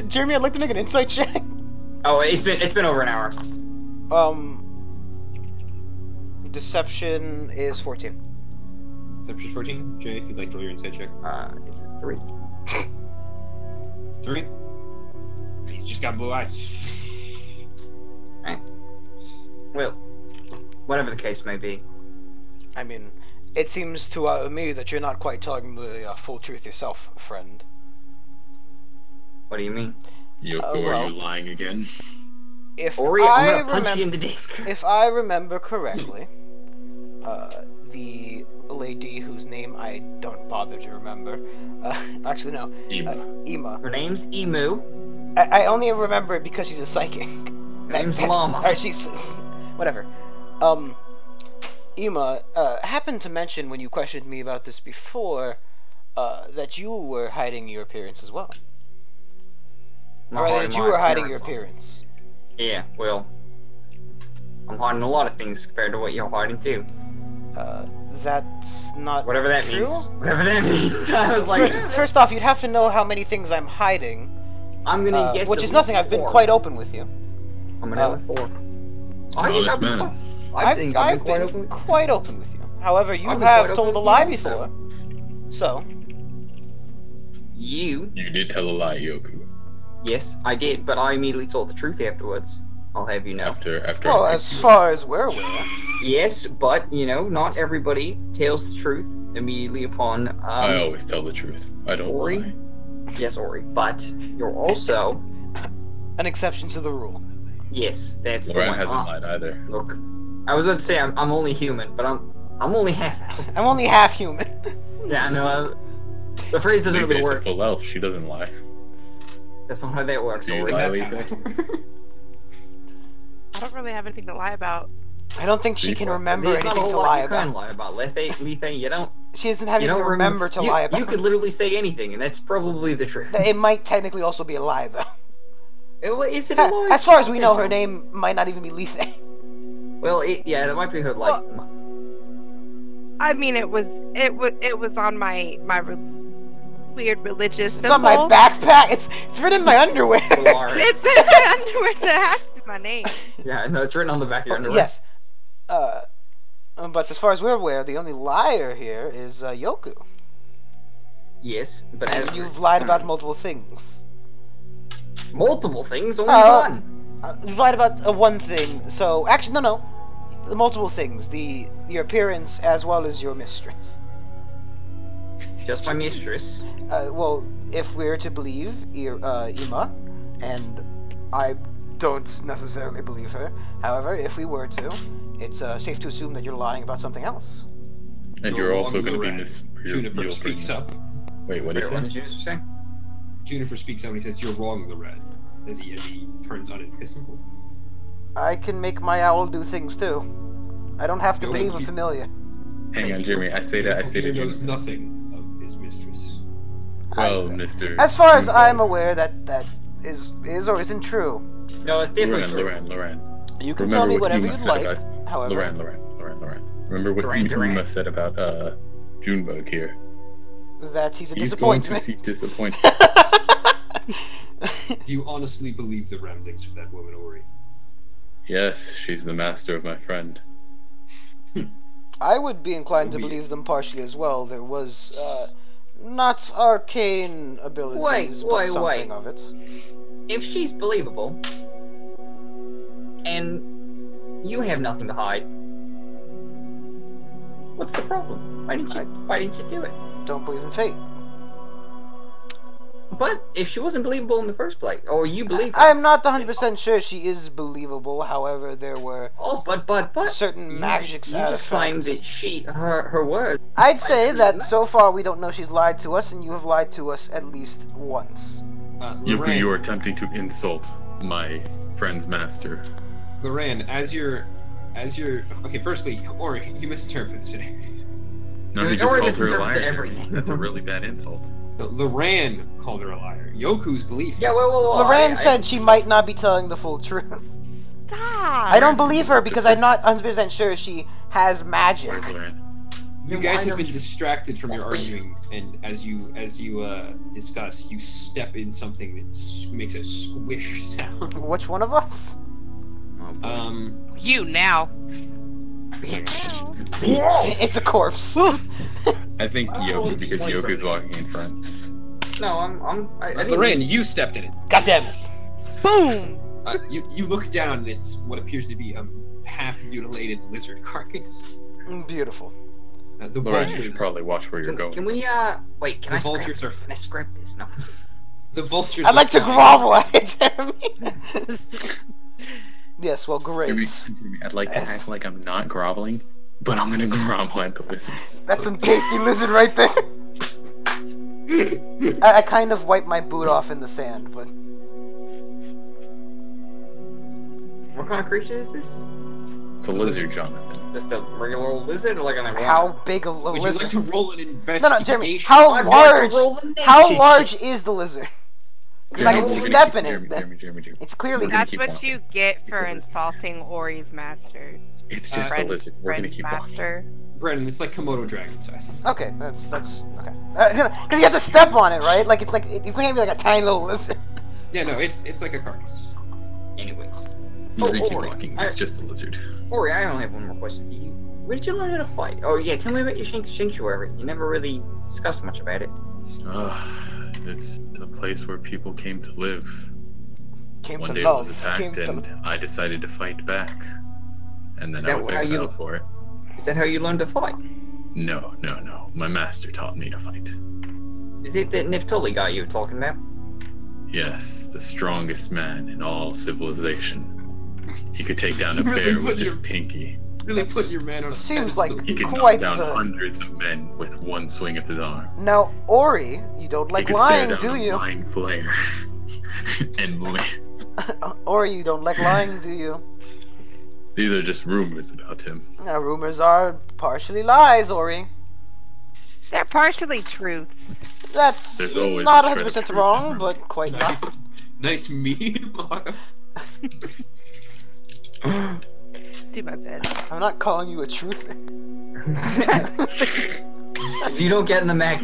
Jeremy, I'd like to make an insight check. Oh, it's been over an hour. Deception is 14. Deception 14. Jay, if you'd like to roll your insight check. It's a 3. It's 3. He's just got blue eyes. Well, whatever the case may be. I mean, it seems to me that you're not quite telling the full truth yourself, friend. What do you mean? Yoko, well. are you lying again? If Ori, I'm gonna punch you in the dick. If I remember correctly, the lady whose name I don't bother to remember, actually no, Ema. Her name's Emu. I only remember it because she's a psychic. Her name's Llama. Or she's whatever. Ema happened to mention when you questioned me about this before that you were hiding your appearance as well. Not Or hiding that you my were hiding your appearance. appearance. Yeah, well, I'm hiding a lot of things compared to what you're hiding too. That's not Whatever that true? means. Whatever that means. I was like, First off, you'd have to know how many things I'm hiding, I'm gonna guess which at is least nothing. I've been 4. quite open with you. I'm gonna have 4. I think Honest I've been man. quite- I think I've been quite open with quite open with you. However, you I've been have quite told open a with lie you also. before. So, you. You did tell a lie, Yoku. Yes, I did, but I immediately told the truth afterwards. I'll have you know. After well, I as far as we're aware, Yes, but you know, not everybody tells the truth immediately upon. I always tell the truth. I don't Ori? lie. Yes, Ori, but you're also. an exception to the rule. Yes, that's the Laura one. hasn't lied either. Look, I was about to say I'm only human, but I'm only half elf. I'm only half human. Yeah, I know. The phrase doesn't really Leaface, a work. full elf. She doesn't lie. That's not how that works, Do you Ori. lie? That's how Leaface? it works. I don't really have anything to lie about. I don't think she See, can well, remember There's not a anything whole to lot lie you can about. lie about. Lethe, you don't. She doesn't have You to don't remember to lie about You could literally say anything, and that's probably the truth. it. Might technically also be a lie, though. Is it a lie? As far as we know, her name might not even be Lethe. Well, yeah, that might be her, like... I mean, it was on my weird religious It's symbol. on my backpack. It's written in my underwear. Solaris. It's in my underwear, so it has to be my name. Yeah, no, it's written on the back of your underwear. Yes. But as far as we're aware, the only liar here is Yoku. Yes, but And as you've lied about multiple things. multiple things, only Oh. one. You've lied about one thing. So actually, no. The multiple things. Your appearance as well as your mistress. Just my mistress. Well, if we're to believe Ima, and I don't necessarily believe her. However, if we were to, it's safe to assume that you're lying about something else. And No you're also longer going to be rat. Miss. Juniper you'll speaks bring- up. Wait, what is Wait, what that? did you just say? Juniper speaks up and he says, "You're wrong, Lorette," as he turns unepiscopal. I can make my owl do things too. I don't have to No, believe a you- familiar. Hang on, Jeremy. I say to He knows Juniper. nothing of his mistress. Well, Mr. As far as Juniper. I'm aware, that is or isn't true. No, it's definitely true. Loran. You can Remember tell me what whatever Ima you'd said like. about However, Loran. Remember what Duran. Ima said about Junebug here. that he's a He's going to disappointment. seek disappointment. Do you honestly believe the ramblings of that woman, Ori? Yes, she's the master of my friend. I would be inclined to So be it. believe them partially as well. There was not arcane abilities, but wait. something of it. If she's believable, and you have nothing to hide, what's the problem? Why didn't you do it? Don't believe in fate. But if she wasn't believable in the first place, or you believe her, I'm not 100% sure she is believable. However, there were oh, but certain you magic just claimed that her words. I'd say that so far we don't know she's lied to us, and you have lied to us at least once. You Loran, are attempting to insult my friend's master. Loran, as you're okay. Firstly, Ori, you misinterpreted today. No, You're he just already called her a misinterpreted liar. everything. That's a really bad insult. Loran called her a liar. Yoku's belief. Yeah, whoa. Loran said she might not be telling the full truth. Stop. I don't believe her because I'm not 100% sure she has magic. Where's Loran? You Then guys why have been don't you- distracted from your arguing, and as you discuss, you step in something that makes a squish sound. Which one of us? You now. It's a corpse. I think Yoku, because Yoku's walking in front. No, I think Loran, you stepped in it. God damn it. Boom. You look down, and it's what appears to be a half-mutilated lizard carcass. Beautiful. The Loran, you should vultures. probably watch where you're going. Can we wait? Can The I scrap? vultures are- Can I scrap this? No. The vultures. I'd are like to flying. grovel at it, Jeremy. Yes, well, great. I'd like to act like I'm not groveling, but I'm gonna grovel at the lizard. That's some tasty lizard right there. I kind of wiped my boot off in the sand, but What kind of creature is this? It's a lizard, Jonathan. Just a regular old lizard, or like an iguana? how big a Would you lizard? like to roll an No, investigation? Jeremy. How I'd like to large? roll the How nature large check. is the lizard? Because I can we're gonna step keep- in it. Jeremy. It's clearly. We're gonna That's keep what walking. you get for It's a lizard. insulting Ori's masters. It's just a Friend- lizard. We're gonna friend keep walking. master. Brennan, it's like Komodo dragon size. Okay, that's okay. Because you have to step on it, right? Like it's like you can't be like a tiny little lizard. Yeah, no, it's like a carcass. Anyways. We're gonna keep Ori, walking. I- It's just a lizard. Ori, I only have one more question for you. Where did you learn how to fight? Oh yeah, tell me about your sanctuary. You never really discussed much about it. It's a place where people came to live. Came One to day it love. was attacked, Came to. and I decided to fight back. And then Is I that was how you- exiled for it. Is that how you learned to fight? No. My master taught me to fight. Is it that Neftali guy you were talking about? Yes, the strongest man in all civilization. He could take down a Really bear put with his your- pinky. Really put your man on a Seems pedestal. like- He could Quite knock down the- hundreds of men with one swing of his arm. Now, Ori, you don't like he could stare lying, down do a you? mind flayer and live. Ori, you don't like lying, do you? These are just rumors about him. Rumors are partially lies, Ori. They're partially truths. That's There's always not a shred of 100% truth wrong, in but quite Nice, not. nice meme. Do my best. I'm not calling you a truth. If you don't get in the mech,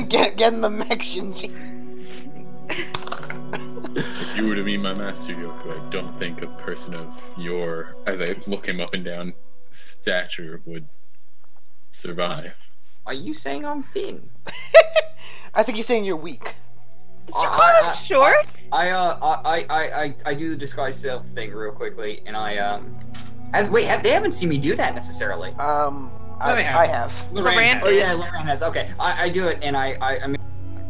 get in the mech, Shinji. If you were to be my master, Yoku, I don't think a person of your, as I look him up and down, stature would survive. are you saying I'm thin? I think he's saying you're weak. Short? I do the disguise self thing real quickly, and they haven't seen me do that necessarily. they I have. have. Loran. Oh yeah, Loran has. Okay, I do it, and I mean,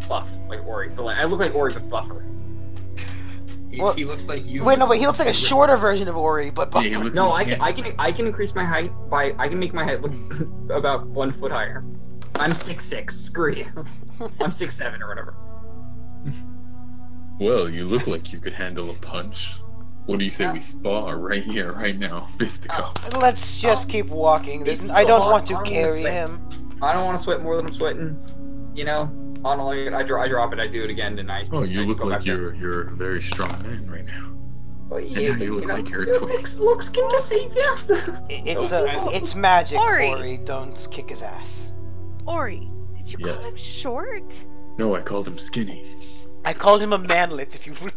buff like Ori, but like I look like Ori but buffer. He looks like you. Wait, no, but he looks like a shorter version of Ori, but Yeah, he buffer. looked No, like I can increase my height by I can make my height look about 1 foot higher. I'm 6'6". Screw you. I'm 6'7" or whatever. Well, you look like you could handle a punch. What do you say we spar right here, right now, fisticuff? Let's just keep walking. It's I don't so want to hot. I don't wanna carry sweat. him. I don't want to sweat more than I'm sweating. You know, I don't like it. I drop it. I do it again, and I. Oh, you I look go like back to- you're a very strong man right now. Well, And yeah, now but, you look you know, like you're a your twig. looks can deceive you. It's magic, Ori. Ori. Don't kick his ass. Ori, did you Yes. call him short? No, I called him skinny. I called him a manlet. If you would.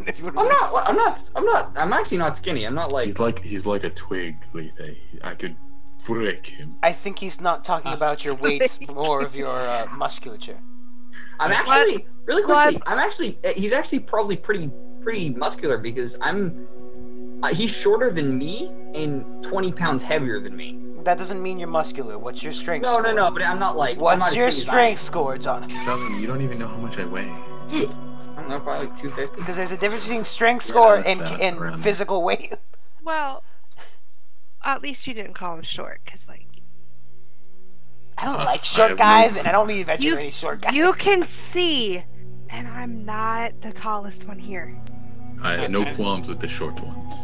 I'm actually not skinny. I'm not like. He's like a twig, Lethe. I could break him. I think he's not talking about your weight, more of your musculature. I'm actually really quickly. What? I'm actually. He's actually probably pretty muscular because I'm. He's shorter than me and 20 pounds heavier than me. That doesn't mean you're muscular. What's your strength No, score? but I'm not like. I'm What's not as your skinny as I am. strength score, Jonathan? Jonathan, you don't even know how much I weigh. I don't know, probably like 250. Because there's a difference between strength Yeah, score that's and that, and around physical weight. Well, at least you didn't call him short, because, like, I don't I like short have guys, no- and I don't need to You- any short guys. you can see, and I'm not the tallest one here. I have no As- qualms with the short ones.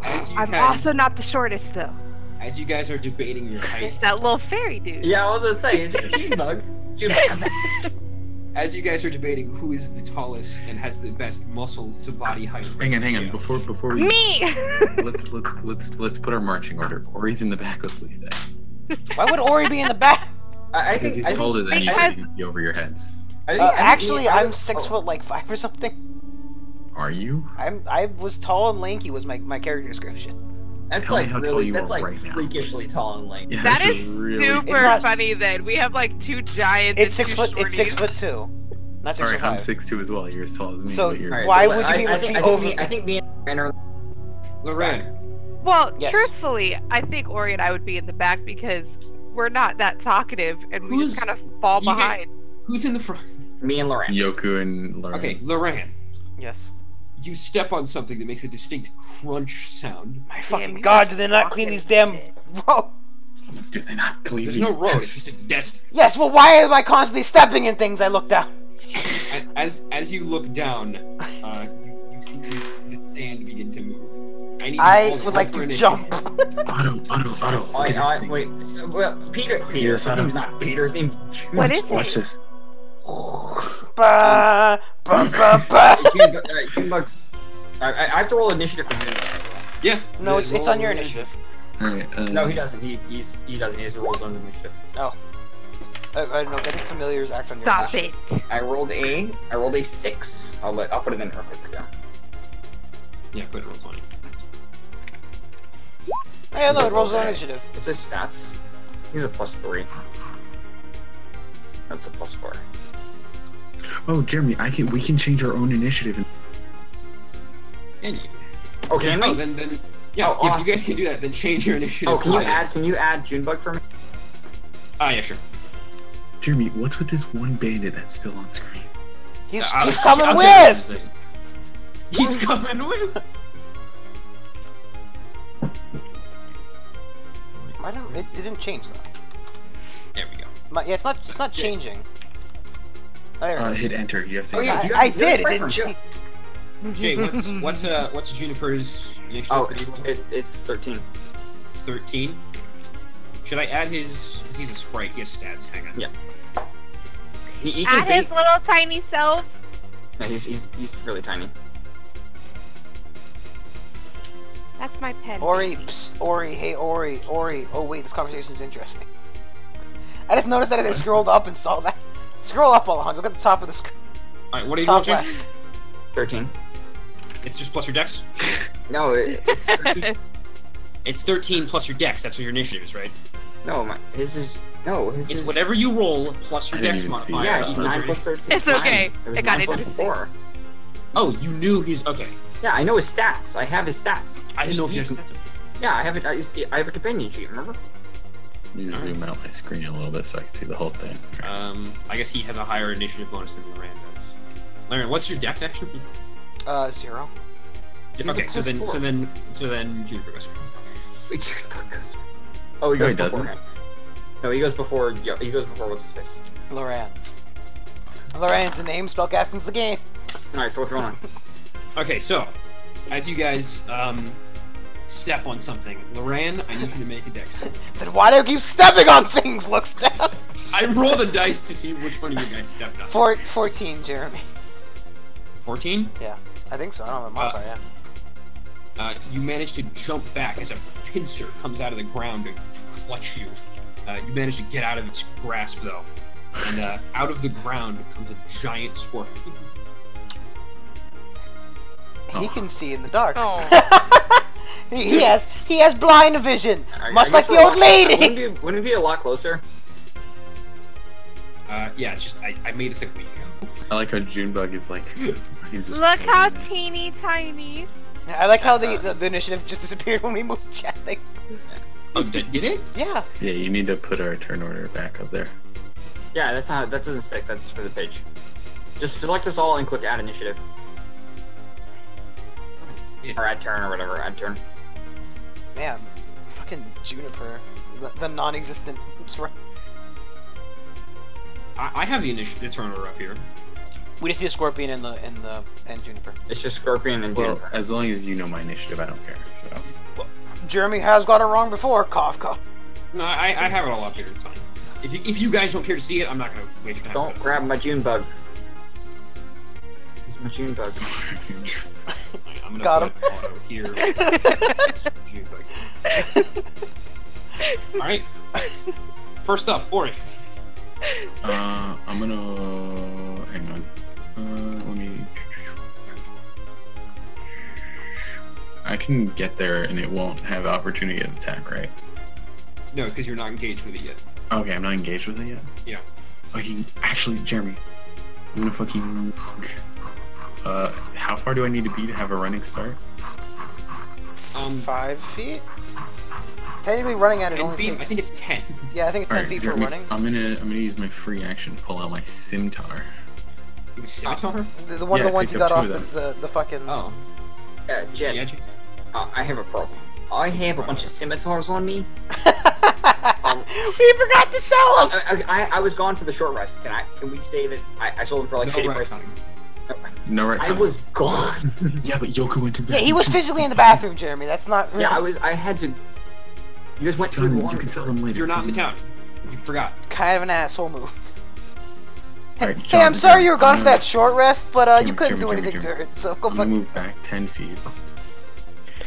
As you I'm guys, also not the shortest, though. As you guys are debating your height, There's that little fairy dude. Yeah, I was gonna say, is it Junebug? Junebug. as you guys are debating who is the tallest and has the best muscle to body height. Hang on. ratio, Before we Me! let's put our marching order. Ori's in the back with Lethe. Why would Ori be in the back? I Because think. he's I think, taller than you, so Because- he can be over your heads. I think Actually, I I'm would- 6'5" or something. Are you? I was tall and lanky was my character description. That's Tell me like how tall really. you That's are like right now. freakishly tall and lanky. Yeah, That that's is really. super It's not- funny, then. We have, like, two giants It's and 6 two foot. It's shorties. 6'2", not 6'5". Alright, I'm 6'2" as well. You're as tall as me. So, but you're... Alright, Why so would you be able to see over- I think me and Ren are. Loran, Well, Yes. truthfully, I think Ori and I would be in the back because we're not that talkative, and we Who's- just kind of fall you get- behind. who's in the front? Me and Loran. Yoku and Lauren. Okay, Loran. Yes. You step on something that makes a distinct crunch sound. My Damn, fucking you god! just Do they not walked clean in these and damn did. road? Do they not clean There's these? no road. It's just a desk. Yes. Well, why am I constantly stepping in things? I look down. As you look down, you see the stand begin to move. I need I all would like for to initiative. jump. Otto. Look at this thing. Wait. Well, Peter. See Peter. this, His Otto? name's not Peter. His name's June. What is Watch it? this. Ba, ba, ba, ba. Junebug's. I have to roll initiative for June. Yeah. No, the- it's roll on your initiative. Alright. No, he doesn't. He doesn't. He has to roll his own initiative. I don't know. Getting familiars act on your Stop initiative. it. I rolled a 6. I'll put it in real quick. Yeah. Yeah, put it roll 20. Yeah, no, it rolls on initiative. What's his stats? He's a +3. That's a +4. Oh, Jeremy, we can change our own initiative. Can you? Oh, can we? Oh, then. Yeah, Oh, if awesome. you guys can do that, then change your initiative. Oh, can you to add? Can you add Junebug for me? Ah, yeah, sure. Jeremy, what's with this one bandit that's still on screen? He's I'll coming get with. him in a second. He's coming with. I don't. It didn't change though. There we go. Yeah, it's not changing. Oh, there it is. Hit enter. You have to. Oh, yeah, I you have did. It to didn't spread change. Jay, what's Juniper's initiative? Oh, that he rolled? it's 13. It's 13. Should I add his? Because he's a sprite. He has stats. Hang on. Yeah. He At can his beat. little tiny self. Yeah, he's really tiny. That's my pen. Ori, psst, Ori, hey Ori. Oh wait, this conversation is interesting. I just noticed that I scrolled up and saw that. Scroll up, Alejandro. Look at the top of the screen. Alright, what are you Top doing, Jay? left. 13. It's just plus your dex? No, it's 13. It's 13 plus your dex. That's what your initiative is, right? No, his is It's whatever you roll plus your I didn't dex even see modifier. Yeah, that. it's Plus 9 your plus 13. It's okay. It was It got 9 plus interesting. 4. Oh, you knew his. Okay. Yeah, I know his stats. I have his stats. I didn't know if you had He's- stats. Yeah, I have it. I have a companion sheet. Remember? You zoom out my screen a little bit so I can see the whole thing. I guess he has a higher initiative bonus than Loran does. Loran, what's your dex actually? 0. He's Okay, a so plus then 4. Juniper goes. Oh, he No, goes he before doesn't. him. No, he goes before. He goes before what's his face. Loran. Loran's the name. Spellcasting's the game. All right, so what's going on? Okay, so as you guys step on something, Loran, I need you to make a dex save. Then why do you keep stepping on things? Looks down. I rolled a dice to see which one of you guys stepped on. 14, Jeremy. 14. I think so. I don't have a modifier. You manage to jump back as a pincer comes out of the ground to clutch you. You manage to get out of its grasp, though. And out of the ground comes a giant scorpion. He can see in the dark. Oh. he has blind vision, much I like guess the we're old a lot- lady. Wouldn't it be a lot closer? Yeah, it's just I made this a week ago. I like how Junebug is like. he's just Look how floating there. teeny tiny. I like how the initiative just disappeared when we moved chatting. Oh, did it? Yeah. Yeah, you need to put our turn order back up there. Yeah, that's not. That doesn't stick. That's for the page. Just select us all and click Add Initiative. Yeah. Or Add Turn or whatever. Add Turn. Man, fucking Juniper, the non-existent. I have the initiative turn order up here. We just need a scorpion and Juniper. It's just Scorpion and Well, Juniper. as long as you know my initiative, I don't care. So Jeremy has got it wrong before. Cough, cough. No, I have it all up here. It's fine. If you guys don't care to see it, I'm not gonna waste your time. Don't grab my Junebug. It's my Junebug. I'm gonna Got put auto here. Junebug. All right. First up, Ori. I'm gonna hang on. Let me. I can get there and it won't have opportunity of attack, right? No, because you're not engaged with it yet. Okay, I'm not engaged with it yet. Yeah. Actually, Jeremy, I'm gonna fucking. How far do I need to be to have a running start? 5 feet. Technically, running at it 10 only feet. takes. I think it's 10. Yeah, I think it's 10 Alright, feet for Jeremy, running. I'm gonna use my free action, pull out my scimitar. You have a scimitar? The one Yeah, of I the ones you picked got up off two of the fucking. Oh. Jet, Yeah. I have a problem. I have a bunch of scimitars on me. We forgot to sell them. I was gone for the short rest. Can we say that I sold them for like No shitty right price? time. No, right. I time. was gone. Yeah, but Yoku went to the Yeah, he was physically in the bathroom, Jeremy. That's not. Yeah, I had to. You guys went through the You water. can sell them later. You're not in the town. You forgot. Kind of an asshole move. Alright, Hey, John, I'm sorry you were gone I'm for gonna- that short rest, but you Jeremy, couldn't do Jeremy, anything Jeremy. to it. So go I'm gonna fuck. move back 10 feet,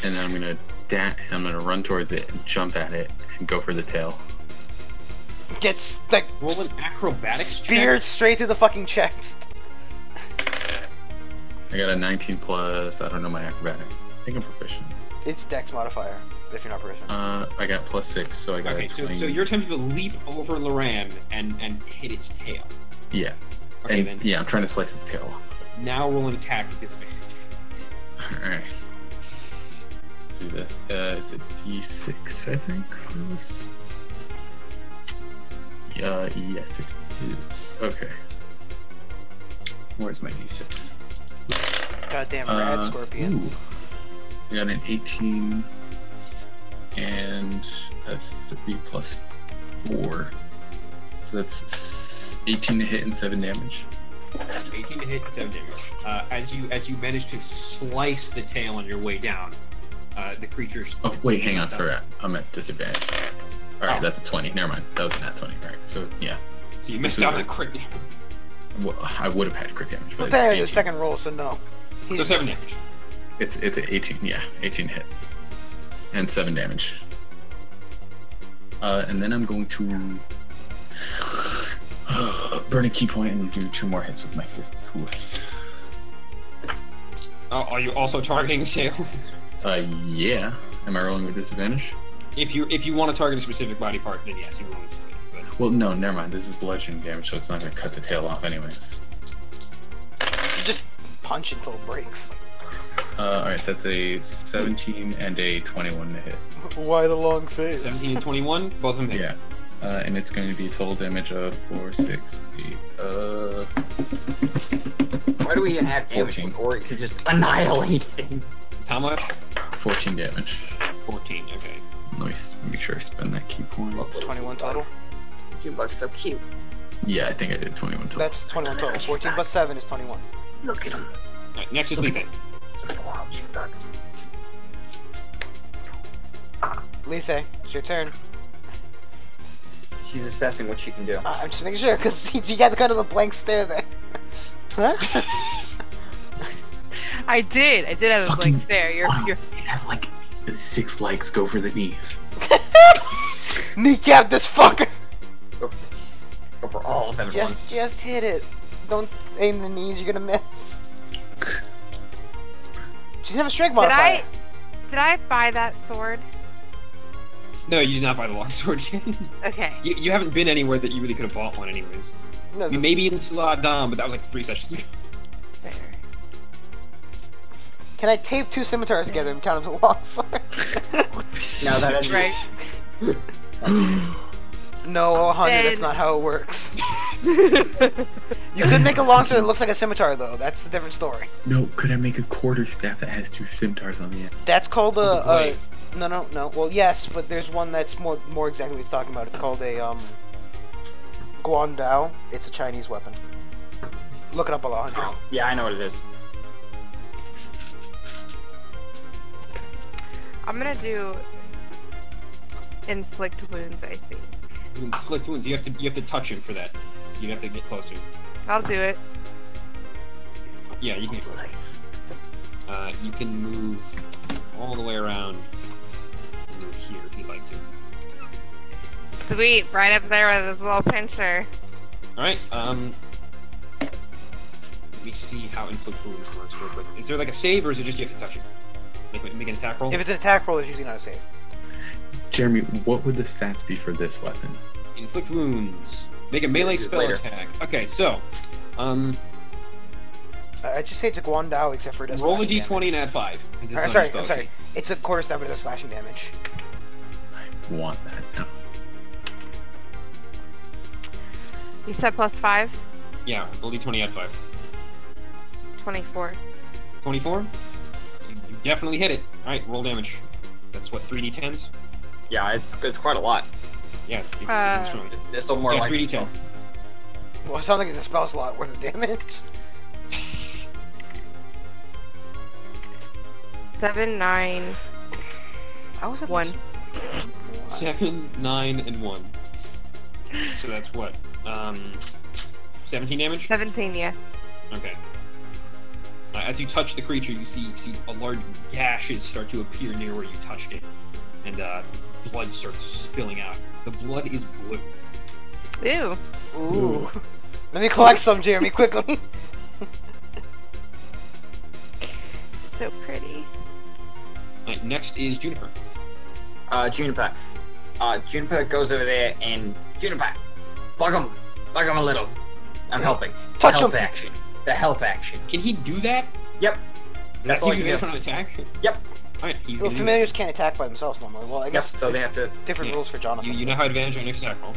and then I'm gonna run towards it and jump at it and go for the tail. Gets like Roll an acrobatics speared check. straight through the fucking chest. I got a 19 plus. I don't know my acrobatic. I think I'm proficient. It's Dex modifier if you're not proficient. I got +6, so I got. Okay, a so 20. you're attempting to leap over Loran and hit its tail. Yeah. Okay, And then. yeah, I'm trying to slice his tail off. Now roll an attack with disadvantage. Alright. Do this. It's a D6, I think, for this. Yes, it is. Okay. Where's my D6? Goddamn rad scorpions. Ooh. I got an 18 and a 3 plus 4. So that's 18 to hit and 7 damage. 18 to hit and 7 damage. As you manage to slice the tail on your way down, the creature's. Oh, wait, hang on. Forgot. I'm at disadvantage. Alright, Oh. that's a 20. Never mind. That was a nat 20. Alright, so yeah. So you missed out on a crit. Well, I would have had crit damage, but But then the it's 18. second roll, so no. So 7 damage. It's an 18. Yeah, 18 hit, and 7 damage. And then I'm going to burn a key point and do 2 more hits with my fist tools. Are you also targeting Sale? Yeah. Am I rolling with disadvantage? If you want to target a specific body part, then yes, you roll with disadvantage. Well, no, never mind. This is bludgeoning damage, so it's not going to cut the tail off anyways. Just punch until it breaks. Alright, that's a 17 and a 21 to hit. Why the long face? 17 and 21, both of them hit. Yeah. And it's going to be total damage of 4, 6, 8, Why do we even have damage? 14. Or it could just annihilate things. How much? 14 damage. 14, okay. Nice. Make sure I spend that key point. 21 total. Junebug's so cute. Yeah, I think I did 21 total. That's 21 total. 14 plus 7 is 21. Look at him. Alright, next is Lethe. Wow, Junebug. Lethe, it's your turn. She's assessing what she can do. I'm just making sure, because you got kind of a blank stare there. Huh? I did have a blank stare. You're It has like 6 legs. Go for the knees. Kneecap this fucker! Go for all of them at once. Just hit it. Don't aim the knees, you're gonna miss. She doesn't have a strength modifier. Did I buy that sword? No, you did not buy the longsword yet. Okay. You haven't been anywhere that you really could have bought one anyways. No, I mean, maybe in Salah Dam, but that was like 3 sessions ago. Fair. Can I tape 2 scimitars together and count them as a longsword? No, that is Right. No, 100, that's not how it works. You could make a longsword that looks like a scimitar, though. That's a different story. No, could I make a quarter staff that has 2 scimitars on the end? That's called a a... glaive. No. Well, yes, but there's one that's more exactly what it's talking about. It's called a, Guandao. It's a Chinese weapon. Look it up, Alejandro. Oh, yeah, I know what it is. I'm gonna do inflict wounds, I think. Inflict wounds. You have to touch him for that. You have to get closer. I'll do it. Yeah, you can. You can move all the way around. Move here if you'd like to. Sweet, right up there with his little pincher. All right. Let me see how inflict wounds works real quick. Is there like a save, or is it just you have to touch it? Make an attack roll. If it's an attack roll, it's usually not a save. Jeremy, what would the stats be for this weapon? Inflict wounds. Make a melee spell later. attack. Okay, so, I just say it's a Guandao, except for it does roll a slashing d20 damage. and add 5 because it's I'm not sorry, a spell. It's a quarter staff, but it does slashing damage. I want that now. You said +5? Yeah, roll d20, add 5. 24. 24. You definitely hit it. All right, roll damage. That's what 3d10s. Yeah, it's quite a lot. Yeah, it's strong. This will more Yeah, like 3d10. Well, it sounds like it's a spell slot worth of damage. 7, 9, I was at 1. 7, 9, and 1. So that's what? 17 damage? 17, yeah. Okay. As you touch the creature, you see a large gashes start to appear near where you touched it, and blood starts spilling out. The blood is blue. Ew. Ooh. Let me collect some, Jeremy, quickly. So pretty. Alright, next is Juniper. Juniper. Juniper goes over there and Juniper, bug him a little. I'm helping. Touch help him. action. The help action. Can he do that? Yep. Does That's that all give you you do. advantage on attack? Yep. Alright, he's Well, gonna do familiars can't attack by themselves normally. Well, I Yep. guess So they have to. different Yeah. rules for that. Jonathan. You now have advantage on your next attack roll.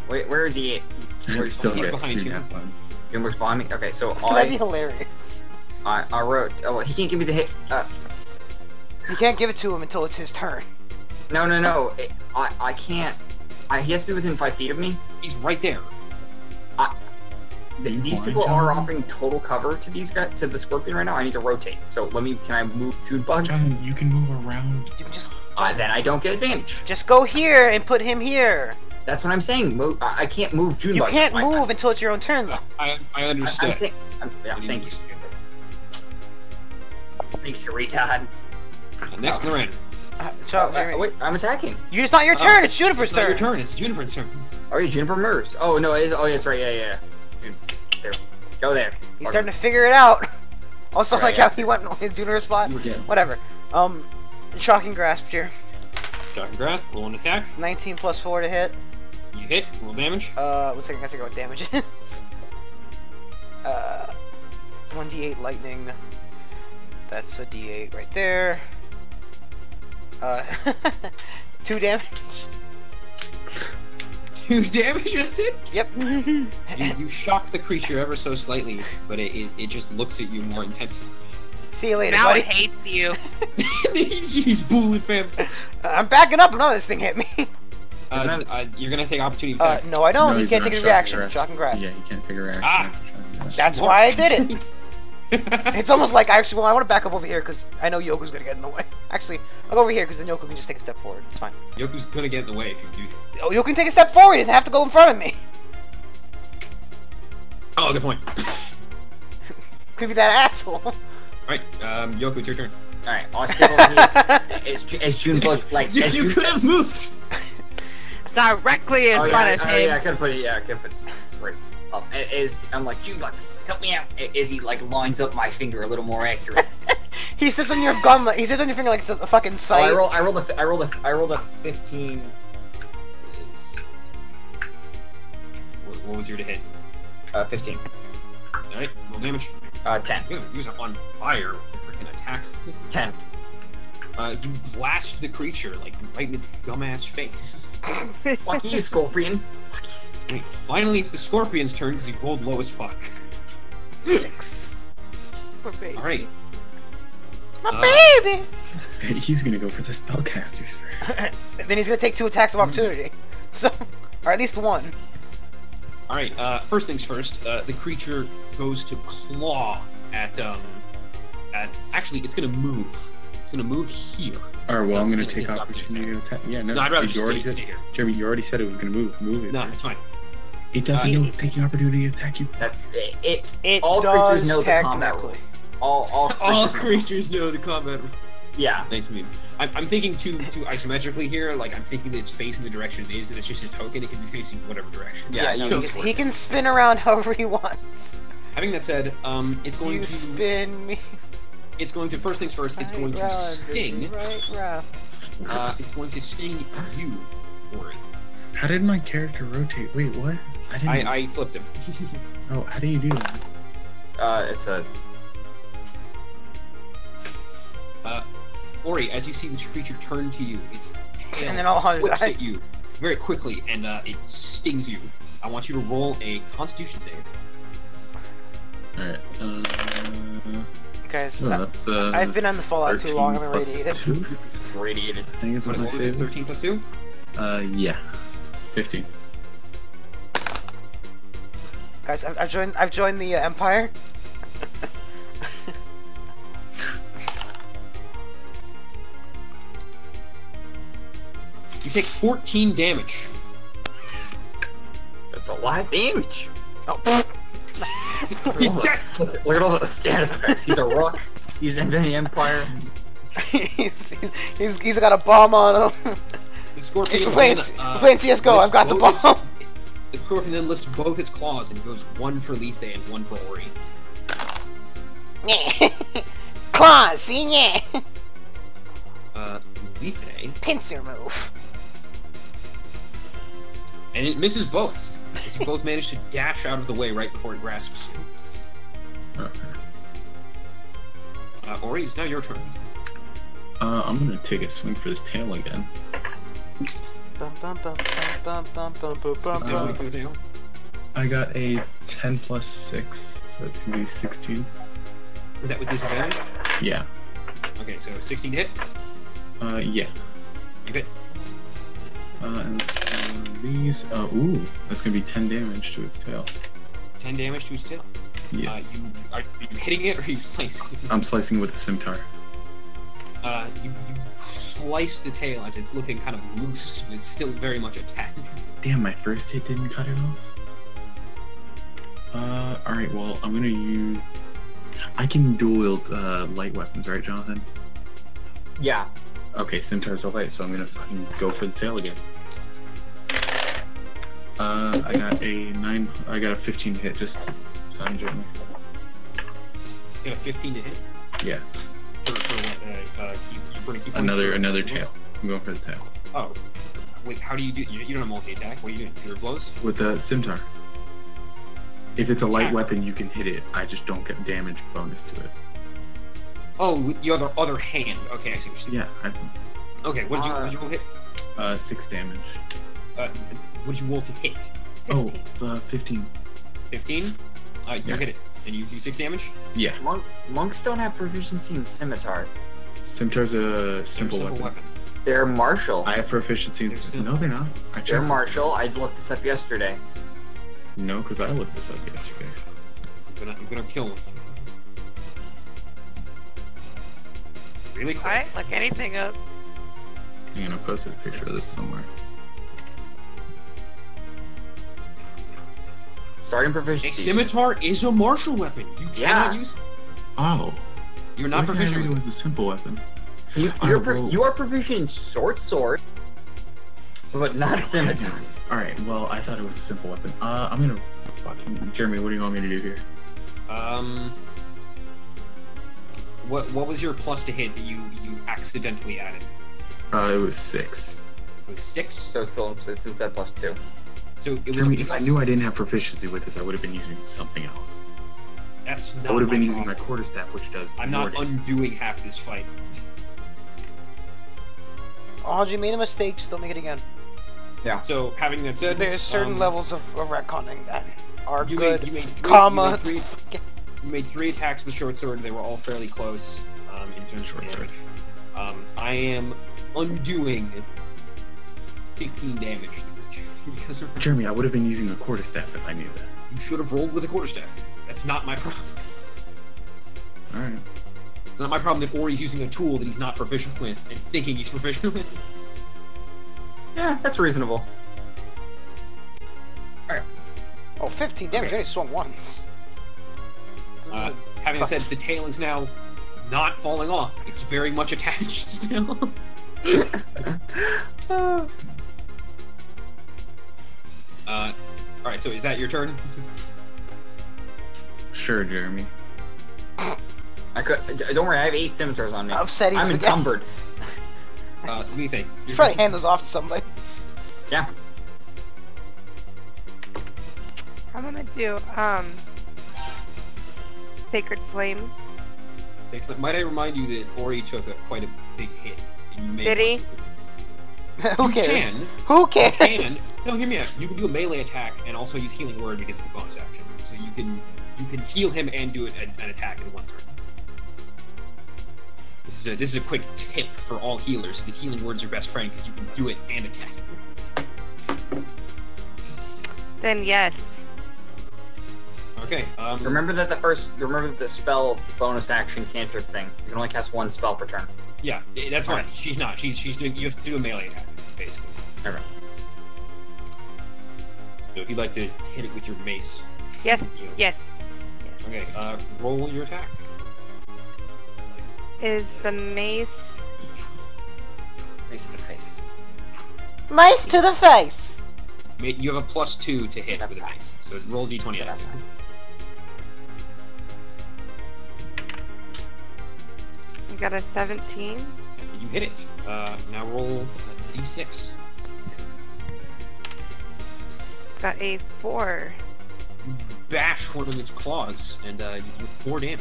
Where is he at? It still He's gets behind 2 you. nat ones. Juniper's behind me. Okay, so That'd be hilarious. I wrote. Oh, he can't give me the hit. You can't give it to him until it's his turn. No. I can't. He has to be within 5 feet of me. He's right there. These people are offering total cover to these guys, to the scorpion right now. I need to rotate. So can I move Junebug? John, you can move around. You can just Then I don't get advantage. go here and put him here. That's what I'm saying. I can't move Junebug. You can't move until it's your own turn, though. I understood. I'm saying, yeah, thank you. Thanks, you retard. Next in the round. Wait, I'm attacking. It's not your turn. It's Juniper's It's not turn. your turn. It's Juniper's turn. Oh, yeah, Juniper moves. Oh no, it is. Oh, yeah, that's right. Yeah. There. Go there. He's starting to figure it out. Also, Right, like yeah. how he went in Juniper's spot. You were dead. Whatever. Shocking Grasp here. Shocking Grasp. Roll an attack. 19 plus 4 to hit. You hit. Roll damage. 1 second, I gotta figure out what damage is. 1d8 lightning. That's a d8 right there. 2 damage. 2 damage. That's it. Yep. You shock the creature ever so slightly, but it just looks at you more intently. See you later, Now buddy. it hates you. Jeez, bullet fam. I'm backing up. Another this thing hit me. You're gonna take opportunity attack. No, I don't. No, he he's can't not take a shocking reaction. grasp. Shocking Grasp. Yeah, you can't take a reaction. Ah. That's why I did it. It's almost like I want to back up over here because I know Yoku's gonna get in the way. Actually, I'll go over here because then Yoku can just take a step forward. It's fine. Yoku's gonna get in the way if you do. Oh, Yoku can take a step forward. He doesn't have to go in front of me. Oh, good point. Could be that asshole. Alright, Yoku, it's your turn. Alright, I'll step over here. As Junebug, like... You as June- could have moved! Directly in front of him. Yeah, I could have put it, yeah, I could have put it right up. As I'm like, Junebug, help me out. As he, like, lines up my finger a little more accurate. He sits on your gun. He sits on your finger like it's a fucking sight. I rolled a 15. What was your to hit? 15. Alright, roll damage. 10. You guys are on fire with freaking attacks. 10. You blast the creature, like, right in its dumbass face. Fuck you, Scorpion. Wait, finally, it's the Scorpion's turn because you've rolled low as fuck. 6. Poor baby. Alright. My baby. He's gonna go for the spellcasters first. Then he's gonna take 2 attacks of opportunity. So, or at least 1. Alright, first things first, the creature goes to claw at, actually, it's gonna move. It's gonna move here. Alright, well, I'm gonna It's take gonna opportunity to attack. Yeah, no. No, I'd rather you just already stay here. Jeremy, you already said it was gonna move. Move it. No, it's fine. It doesn't know it's taking opportunity to attack you. That's it. It All does creatures know the combat technically. rule. All creatures know the combat. Yeah. Nice meme. I'm thinking too isometrically here. Like I'm thinking that it's facing the direction it is, and it's just his token. It can be facing whatever direction. Yeah, No, you he can spin around however he wants. Having that said, it's going You to spin me. It's going to first things first. It's going to sting. Right round. It's going to sting you, Ori. How did my character rotate? Wait, what? I flipped him. Oh, how do you do that? It's a... Ori, as you see this creature turn to you, its tail And then all on his flips eyes. at you very quickly, and it stings you. I want you to roll a Constitution save. Alright, Guys, that's, I've been on the Fallout too long. I'm 13 plus irradiated. 2? It's radiated. I think it's What what my was it? save is. 13 plus 2? Yeah. 15. Guys, I've joined the Empire. You take 14 damage. That's a lot of damage. Oh, He's dead. Look at all the status effects. He's a rook. He's in the Empire. he's got a bomb on him. The Scorpion We're playing CSGO. I've got the lifts bomb. The Scorpion then lifts both its claws and goes one for Lethe and one for Ori. Claws, see ya. Lethe, Pincer move. and it misses both. As you both manage to dash out of the way right before it grasps you. Okay. Ori, it's now your turn. I'm gonna take a swing for this tail again. Specifically for the tail. I got a 10 plus 6, so it's gonna be 16. Is that with disadvantage? Yeah. Okay, so 16 to hit. Yeah. You hit. And these, ooh, that's gonna be 10 damage to its tail. 10 damage to its tail. Yes. Are you hitting it or are you slicing? I'm slicing with a scimitar. You slice the tail as it's looking kind of loose. It's still very much attached. Damn, my first hit didn't cut it off. Alright, well, I'm gonna use... I can dual wield light weapons, right, Jonathan? Yeah. Okay, Centaur's all light, so I'm gonna fucking go for the tail again. I got a 15 to hit, just sound gently. You got a 15 to hit? Yeah. For what? You're going to keep Another tail. I'm going for the tail. Oh. Wait, how do you do? You don't have multi-attack. What are you doing? Fear blows? With the Scimitar. If it's a light Attack. weapon, you can hit it. I just don't get damage bonus to it. Oh, with your other hand. Okay, I see what you're saying. Yeah. Okay, what did you roll hit? 6 damage. What did you roll to hit? Oh, 15. 15? You Yeah. hit it. And you do 6 damage? Yeah. Monks don't have proficiency in scimitar. Scimitar's a They're simple weapon. They're martial. I have proficiency in... They're simple. No, they're not. I They're checked. martial. I looked this up yesterday. No, because I looked this up yesterday. I'm gonna kill one. Really quick. I look anything up. I'm gonna post a picture of this somewhere. Starting A proficiency. scimitar is a martial weapon. You cannot Yeah. use. Oh. You're not proficient It with it. was a simple weapon. You are proficient in short sword, but not scimitar. Alright, well, I thought it was a simple weapon. I'm gonna fucking... Jeremy, what do you want me to do here? What was your plus to hit that you accidentally added? It was 6. It was 6. So it's instead +2. So it was. Jeremy, a if I plus. knew I didn't have proficiency with this, I would have been using something else. That's not. I would have been my using my problem. quarterstaff, which does I'm more not damage. undoing half this fight. Oh, you made a mistake. Just don't make it again. So having that said, There's certain levels of retconning that are you good. Made, you made three, comma. You made 3 attacks with the short sword. They were all fairly close in terms Short of sword. damage. I am undoing 15 damage because of Jeremy, I would have been using a quarterstaff if I knew this. you should have rolled with a quarterstaff. That's not my problem. Alright. It's not my problem that Ori's using a tool that he's not proficient with and thinking he's proficient with. Yeah, that's reasonable. Oh, 15 damage. Okay. I only swung once. Having said, the tail is now not falling off. It's very much attached still. Alright, so is that your turn? Sure, Jeremy. Don't worry, I have 8 scimitars on me. Upsetty I'm spaghetti. encumbered. What do you think? You try to hand those off to somebody. Yeah. I'm gonna do Sacred Flame. Might I remind you that Ori took quite a big hit? And you may Did he? Who You cares? can. Who cares? No, hear me out. You can do a melee attack and also use Healing Word because it's a bonus action. So you can heal him and do an attack in one turn. This is a quick tip for all healers. The Healing Word's your best friend because you can do it and attack. Then yes. Okay. Remember that the spell bonus action cantrip thing. You can only cast 1 spell per turn. Yeah, that's fine. She's not. She's doing. You have to do a melee attack, basically. Okay. So if you'd like to hit it with your mace. Yes. you know. Yes. Okay. Roll your attack. Is the mace? Face to the face. Mice to the face. You have a +2 to hit with a mace. So roll d20 out of 2. I got a 17. You hit it. Now roll a d6. Got a 4. You bash one of its claws, and you do 4 damage.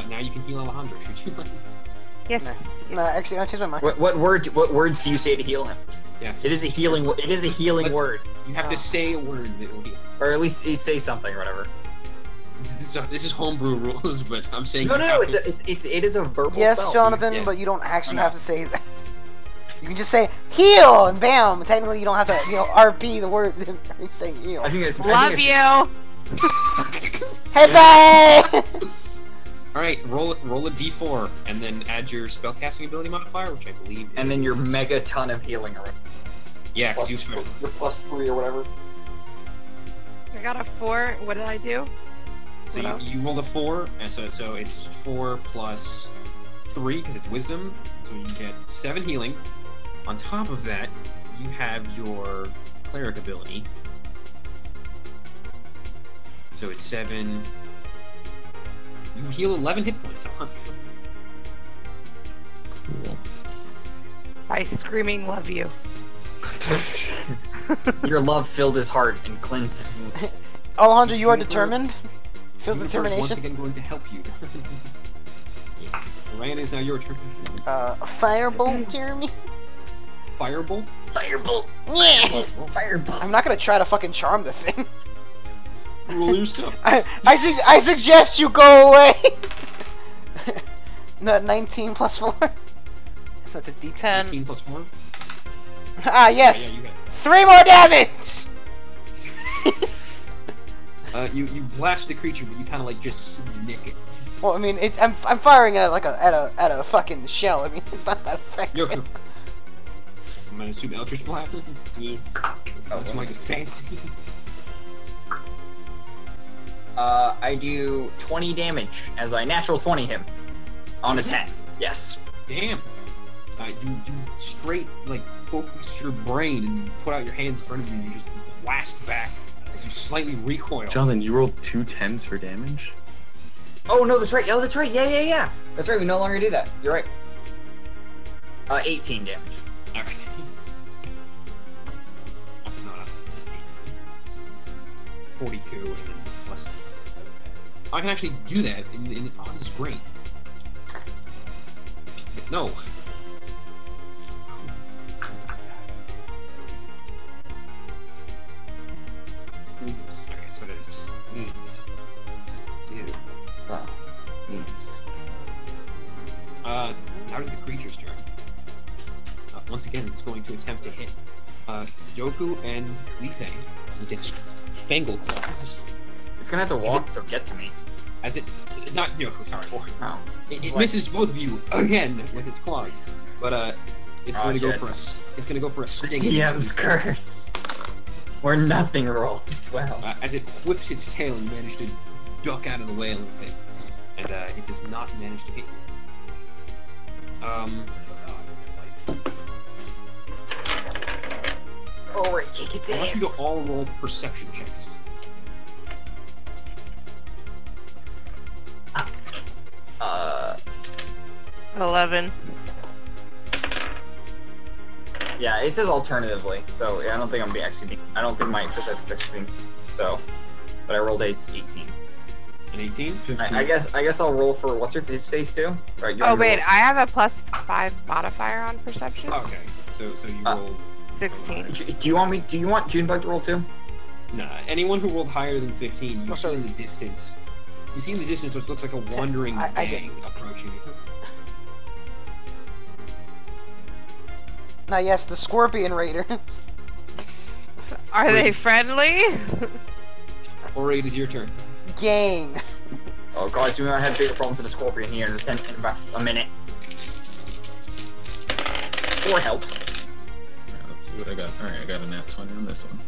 Now you can heal Alejandro. Should you like? Yes. No, actually, I changed my mind. What words do you say to heal him? Yeah. It is a healing word. You have to say a word that will heal. Or at least say something or whatever. This is homebrew rules, but I'm saying. No, you have to- it is a verbal Yes, spell. Jonathan, Yeah. but you don't actually Oh, no. have to say that. You can just say heal and bam. Technically, you don't have to, RP the word. You're saying heal. I think it's Love you. Hey, All right, roll a d4, and then add your spellcasting ability modifier, which I believe. And then your is- mega ton of healing. Yeah, because you Plus, special. you're +3 or whatever. I got a 4. What did I do? So What else? you rolled a 4, and so it's 4 plus 3 because it's wisdom. So you get 7 healing. On top of that, you have your cleric ability. So it's 7. You heal 11 hit points. Cool. By screaming love you. Your love filled his heart and cleansed his wound. Alejandro, you are Juniper- determined? Feel Juniper is determination? once again going to help you. Ryan, is now your turn. Firebolt, Jeremy? Firebolt? Firebolt! Yeah! Firebolt! I'm not gonna try to fucking charm the thing. Roll your stuff. I suggest you go away! No, 19 plus 4. So it's a D10. 18 plus 4? Ah, yes! Yeah, you hit. 3 more damage! You blast the creature, but you kind of like just nick it. Well, I mean, I'm firing at like at a fucking shell. I mean, it's not that effective. Yoku. I'm gonna assume Eldritch Blast. Yes. That's like fancy. I do 20 damage as I natural 20 him. On a 10. Yes. Damn. You straight like focus your brain and you put out your hands in front of you and you just blast back as you slightly recoil. Jonathan, you rolled 2 10s for damage? Oh no, that's right. Oh, that's right. Yeah. That's right. We no longer do that. You're right. 18 damage. Okay. No, not 18. 42 and then plus. I can actually do that. Oh, this is great. But no. Oops. Okay, that's what it is. Oops. Dude. Oops. Now is the creature's turn. Once again, it's going to attempt to hit Yoku and Lifei with its Fangle Claws. It's gonna have to walk to get to me. As it, not Yoku, sorry. Oh. It misses both of you again with its claws, but it's going to go shit. for a. It's going to go for a sting. DM's curse. Where nothing rolls well. As it whips its tail and manages to duck out of the way a little bit, and it does not manage to hit you. Alright, kick its I want you ass. to all roll perception checks. Uh, 11. yeah, it says alternatively, so yeah, I don't think I'm I don't think my perception check's being, so, but I rolled 18. An 18? I guess I'll roll for what's his face too. Right. You Oh already wait, rolled. I have a +5 modifier on perception. Okay, so you rolled. 16. Do you want Junebug to roll too? Nah, anyone who rolled higher than 15, you Oh, see sorry. in the distance. You see in the distance what looks like a wandering I gang approaching you. Now, yes, the Scorpion Raiders. Are they friendly? Alright, it is your turn. Gang. Oh guys, we might have bigger problems with the Scorpion here in about a minute. Or help. Alright, let's see what I got. Alright, I got a nat 20 on this one.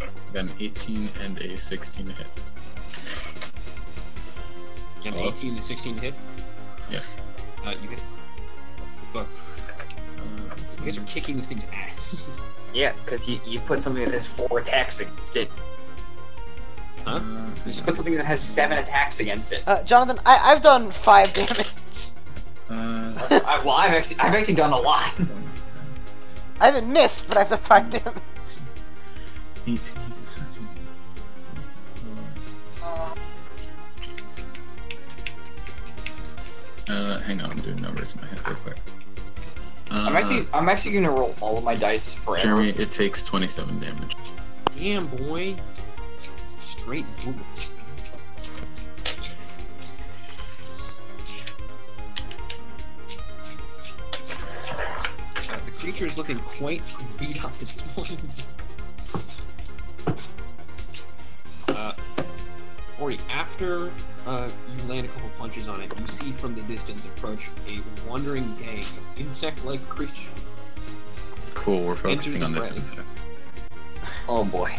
I got an 18 and a 16 to hit. An Hello? 18 and 16 to hit? Yeah. You hit both. You guys are kicking this thing's ass. Yeah, because you put something that has 4 attacks against it. Huh? You just put something that has 7 attacks against it. Jonathan, I've done 5 damage. Well, I've actually done a lot. I haven't missed, but I've done 5 damage. 18, 17. Hang on, I'm doing numbers in my head real quick. I'm actually gonna roll all of my dice forever. Jeremy, it takes 27 damage. Damn, boy. Straight brutal. The creature is looking quite beat up this morning. Ori, after you land a couple punches on it, you see from the distance approach a wandering gang of insect-like creatures. Cool, we're focusing on this friend. instead. Oh boy.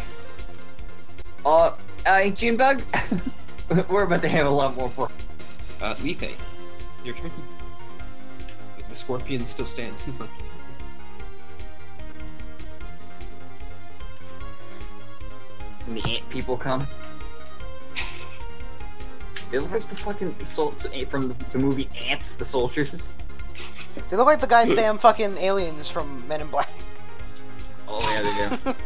Junebug, we're about to have a lot more fun. Lethe, your turn. The scorpion still stands in front of you. When the ant people come. They look like the fucking from the movie Ants, the soldiers. They look like the goddamn fucking aliens from Men in Black. Oh yeah, they do.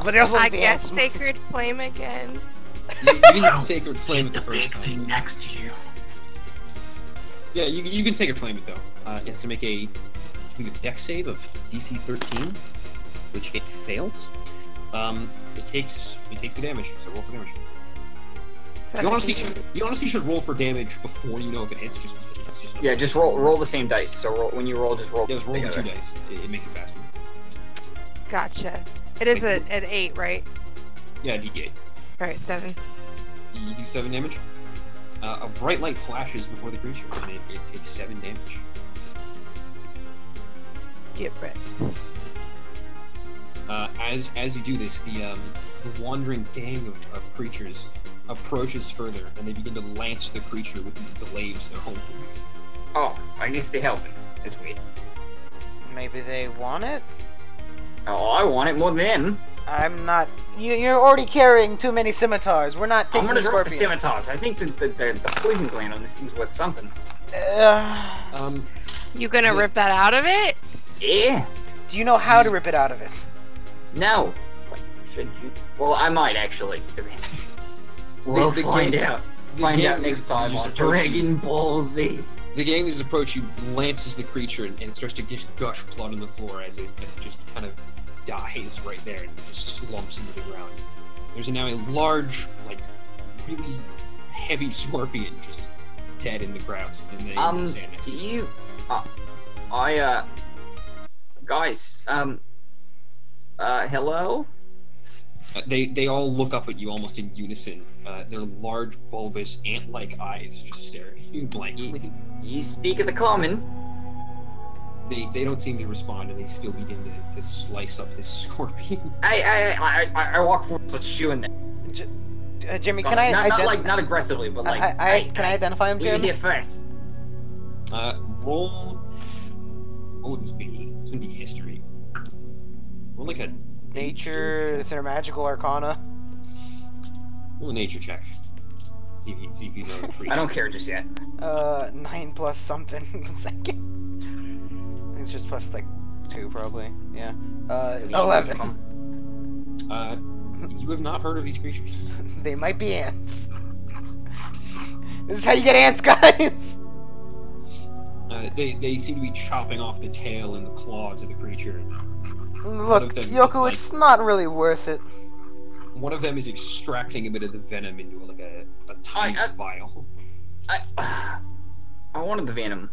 But they also I like the guess ants. Sacred Flame again. You didn't get Sacred Flame it the first time. thing next to you. Yeah, you can Sacred Flame it though. It has to make a dex save of DC 13, which it fails. It takes the damage. So roll for damage. You honestly should roll for damage before you know if it hits, just because it's just. Yeah, just roll the same dice. So when you roll, just roll. Yeah, just roll the together. 2 dice. It makes it faster. Gotcha. It is an 8, right? Yeah, D8. Alright, 7. You do 7 damage. A bright light flashes before the creature, and it takes 7 damage. Get wrecked. As you do this, the wandering gang of creatures approaches further, and they begin to lance the creature with these glaives they're holding. Oh, I guess they help it. That's weird. Maybe they want it? Oh, I want it more than them. I'm not. You're already carrying too many scimitars. We're not I'm taking gonna drop the scorpions. scimitars. I think the poison gland on this thing's worth something. You gonna Yeah. rip that out of it? Yeah. Do you know how to rip it out of it? No. Should you? Well, I might actually. We'll The find gang- out. the Find gang out next is time just on approaching. Dragon Ball Z. The gang that approach you lances the creature, and it starts to just gush blood on the floor as it just kind of dies right there and just slumps into the ground. There's now a large, like, really heavy scorpion just dead in the grass in the sand next Do to you. you? Guys, hello? They all look up at you almost in unison. Their large, bulbous, ant-like eyes just stare at you blankly. You speak of the common. They don't seem to respond, and they still begin to slice up this scorpion. I walk forward, so shoe in there. Jimmy, can I not aggressively, but like. can I identify him, We're Jimmy? here first. Roll. What would this be? It's gonna be history. Roll like a Nature, if they're magical arcana. roll a nature check. See if you know the creature. I don't care just yet. 9 plus something. One second. I think it's just plus like 2 probably. Yeah. 11. You have not heard of these creatures. They might be ants. This is how you get ants, guys. They seem to be chopping off the tail and the claws of the creature. Look, of them Yoku, looks it's not really worth it. One of them is extracting a bit of the venom into like a tiny vial. I wanted the venom.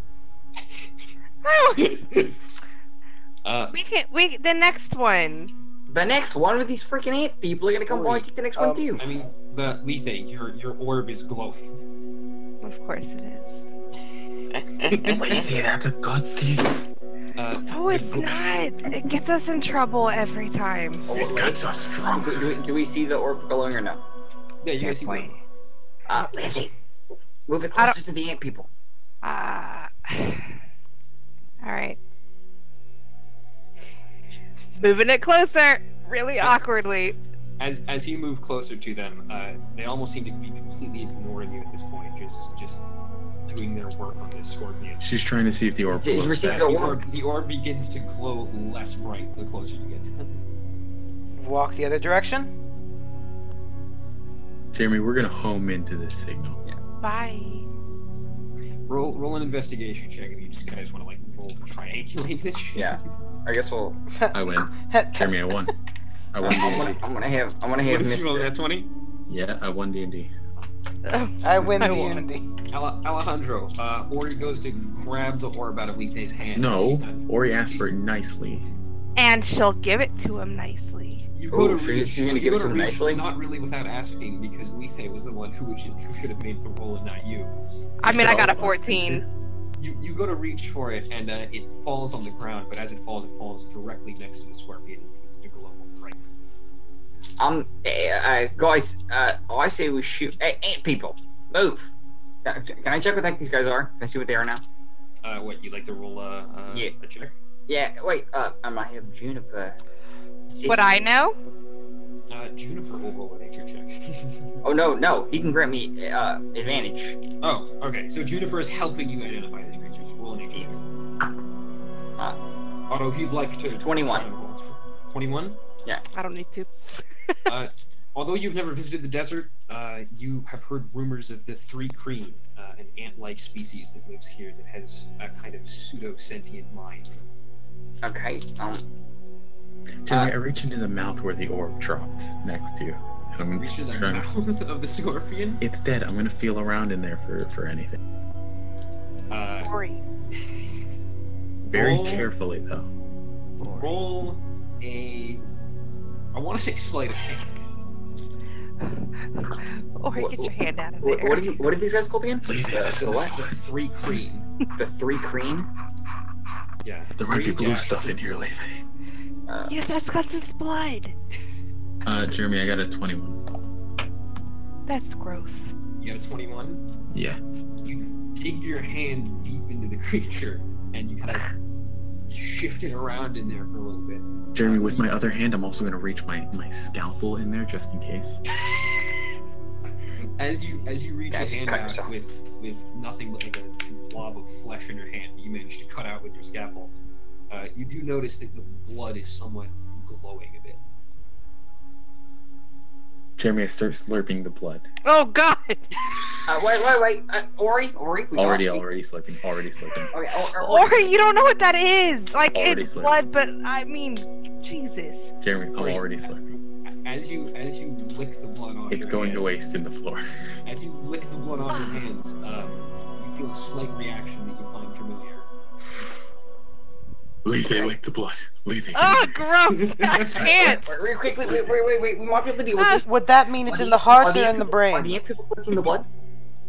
The next one. The next one with these freaking ant people are gonna come by and take the next one too. I mean, the Lethe, your orb is glowing. Of course it is. Lethe, that's a good thing. Oh, it's not. It gets us in trouble every time. It gets us drunk. Do we see the orb glowing or no? Yeah, you Fair guys see point. Lethe, move it closer to the ant people. Alright. Moving it closer, really awkwardly. As you move closer to them, they almost seem to be completely ignoring you at this point, just doing their work on this scorpion. She's trying to see if the orb Did you glows receive back. The orb begins to glow less bright the closer you get. Walk the other direction. Jeremy, we're gonna home into this signal. Bye. Roll an investigation check if you guys want to like roll to triangulate this shit. Yeah. I guess we'll. I win. Jeremy, I won. I won D&D. I'm gonna have What is you roll, Mr. that 20? Yeah, I won D&D. I win I the won. D&D. Alejandro, Ori goes to grab the orb out of Lethe's hand. No, She's not- Ori asked for it nicely. And she'll give it to him nicely. You go to she's reach, gonna you give go it to to him reach, nicely? not really without asking, because Lethe was the one who should have made the roll and not you. I mean, I got a all lost 14. You go to reach for it, and it falls on the ground. But as it falls directly next to the scorpion. It's to glow right. Guys, I say we shoot. Hey, ant people, move. Can I check what the heck these guys are? Can I see what they are now? What, you'd like to roll a check? Yeah, wait, I might have Juniper. Would I know? Juniper will roll a nature check. Oh, no, he can grant me, advantage. Oh, okay, so Juniper is helping you identify these creatures. Roll a nature check. Although, if you'd like to... 21. 21? I don't need to. Although you've never visited the desert, you have heard rumors of the Three Kreen, an ant-like species that lives here that has a kind of pseudo-sentient mind. Okay, Jeremy, I reach into the mouth where the orb dropped next to you. And I'm Reach to the trying mouth of the scorpion. It's dead. I'm gonna feel around in there for anything. Ori. Very roll- carefully, though. Roll a... I want to say sleight of hand. Ori, get your hand out of what there. are these guys called again? The what? The Three Kreen. The Three Kreen? Yeah. There might be three- blue stuff in here lately. Yes, that's got this blood. Jeremy, I got a 21. That's gross. You got a 21. Yeah. You dig your hand deep into the creature, and you kind of shift it around in there for a little bit. Jeremy, with my other hand, I'm also gonna reach my scalpel in there just in case. As you reach your hand cut out yourself. with nothing but like a blob of flesh in your hand that you manage to cut out with your scalpel, you do notice that the blood is somewhat glowing a bit. Jeremy, I start slurping the blood. Oh God! Wait. Ori? Already slurping. Okay, Ori, you don't know what that is. Like Already it's slurping. blood, but I mean, Jesus. Jeremy, I'm Alright. already slurping. As you lick the blood off It's your going to hands, waste in the floor. As you lick the blood off your hands, you feel a slight reaction that you find familiar. Lethe, lick the blood. Lethe. Oh, gross! I can't. Wait, quickly, wait, we might be able to deal with this. Would that mean it's Are in the- the heart are the or ant in the people- Are the brain? ant people collecting the blood?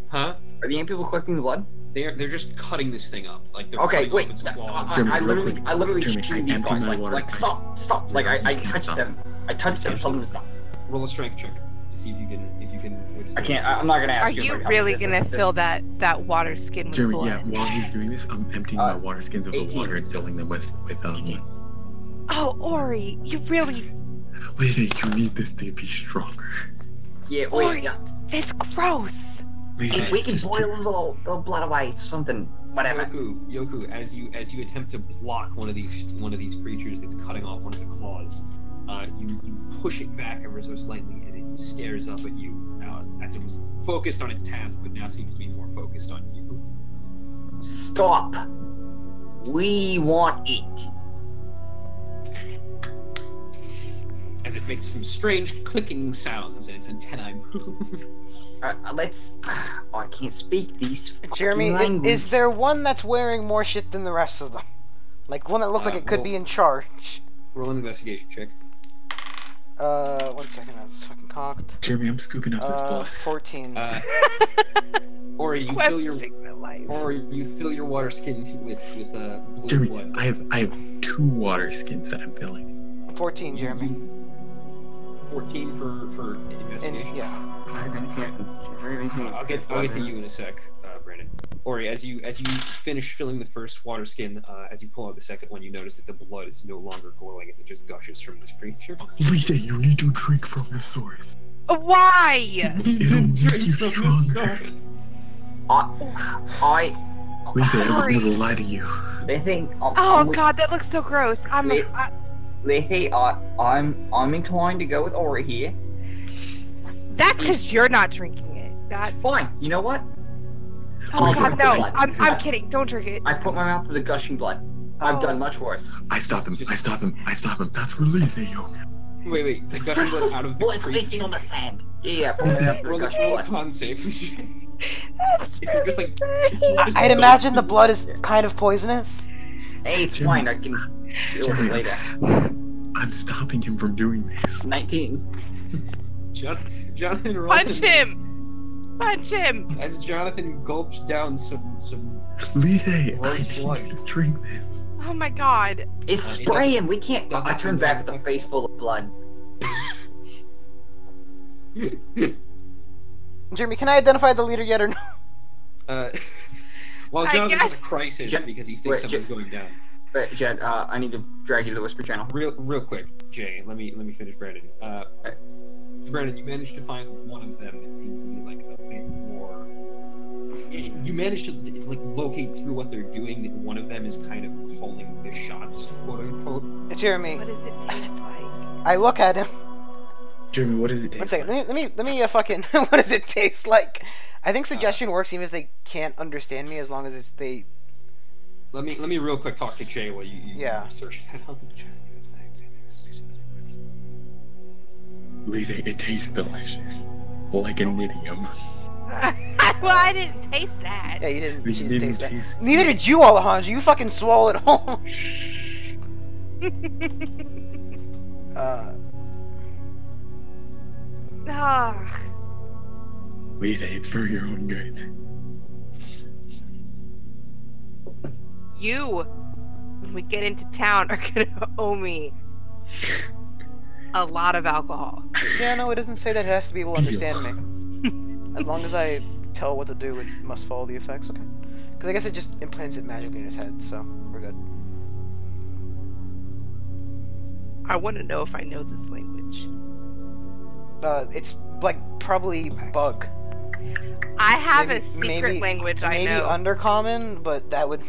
Huh? Are the ant people collecting the blood? They're just cutting this thing up. Like they're Okay, cutting wait. off its claws. Jeremy, I real literally quick. shoot Jeremy, I these empty guys. my water Like, tank. stop. Like, No, I you can't touched stop. them. I touched them, told them to stop. Roll a strength check to see if you can I withstand. can't. I'm not gonna Are ask you. you like, really this gonna is- this- fill that water skin with Jeremy, blood? yeah, while he's doing this, I'm emptying my water skins of the 18. water and filling them with 18. Oh, Ori, you really. Lethe, you need this to be stronger. Yeah, Ori, wait. Yeah. it's gross. Lethe, We can just- boil the blood away. It's something. Whatever. Yoku, as you attempt to block one of these creatures that's cutting off one of the claws, you push it back ever so slightly, and it stares up at you as it was focused on its task, but now seems to be more focused on you. Stop. We want it. As it makes some strange clicking sounds and its antennae move. Let's. I can't speak these. Jeremy, fucking is there one that's wearing more shit than the rest of them? Like one that looks like it could well- be in charge. Roll an investigation check. 1 second, I was fucking cocked. Jeremy, I'm scooping up this blood. 14. Or you fill your Questing my life. water skin with blue Jeremy, blood. I have 2 water skins that I'm filling. 14, Jeremy. 14 for And, investigation. yeah. I'll get to you in a sec, Brandon. Ori, as you finish filling the first water skin, as you pull out the second one, you notice that the blood is no longer glowing as it just gushes from this creature. Lethe, you need to drink from the source. Why? It'll make you stronger. I. Lethe, I would Sorry. never lie to you. They think. Oh God, that looks so gross. Wait. I'm inclined to go with Ori here. That's because you're not drinking it. That's. Fine. You know what? Oh I'll God, drink no. the blood. I'm kidding. Don't drink it. I put my mouth to the gushing blood. I've Oh. done much worse. I stop him. I stop him. That's for Lethe, yo. Wait, the gushing blood out of the Blood's wasting creature. on the sand. Yeah, put my mouth to the Roll gushing a blood. con save. That's If you're just like, I'd imagine the blood is kind of poisonous. Hey, it's fine. I can deal with it later. I'm stopping him from doing this. 19. Jonathan, roll Punch him. Punch him! As Jonathan gulps down some Lethe, I gross need blood. you to drink this. Oh my god. It's It spraying. We can't. doesn't I seem turned to back with a affect- face full of blood. Jeremy, can I identify the leader yet or no? Well, I Jonathan has a guess- crisis because he thinks something's going down. But Jed, I need to drag you to the Whisper Channel. Real quick, Jay. Let me finish, Brandon. Brandon, you managed to find one of them that seems to be like a bit more. You managed to like locate through what they're doing. That one of them is kind of calling the shots, quote unquote. Jeremy, What does it taste like? I look at him. Jeremy, what does it taste One second. like? Let me fucking. What does it taste like? I think suggestion works even if they can't understand me, as long as it's they. Let me real quick talk to Jay while you Yeah. search that up. Lethe, it tastes delicious. Like a nidium. Well, I didn't taste that. Yeah, you didn't. You She didn't didn't taste that. taste it. Neither did you, Alejandro. You fucking swallowed it whole. Ah, Lethe, it's for your own good. you, when we get into town, are gonna owe me a lot of alcohol. Yeah, no, it doesn't say that it has to be able to Deal. understand me. As long as I tell what to do, it must follow the effects. Okay. Because I guess it just implants it magically in his head, so we're good. I want to know if I know this language. It's like probably bug. I have Maybe- a secret maybe- language I Maybe know. undercommon, but that would.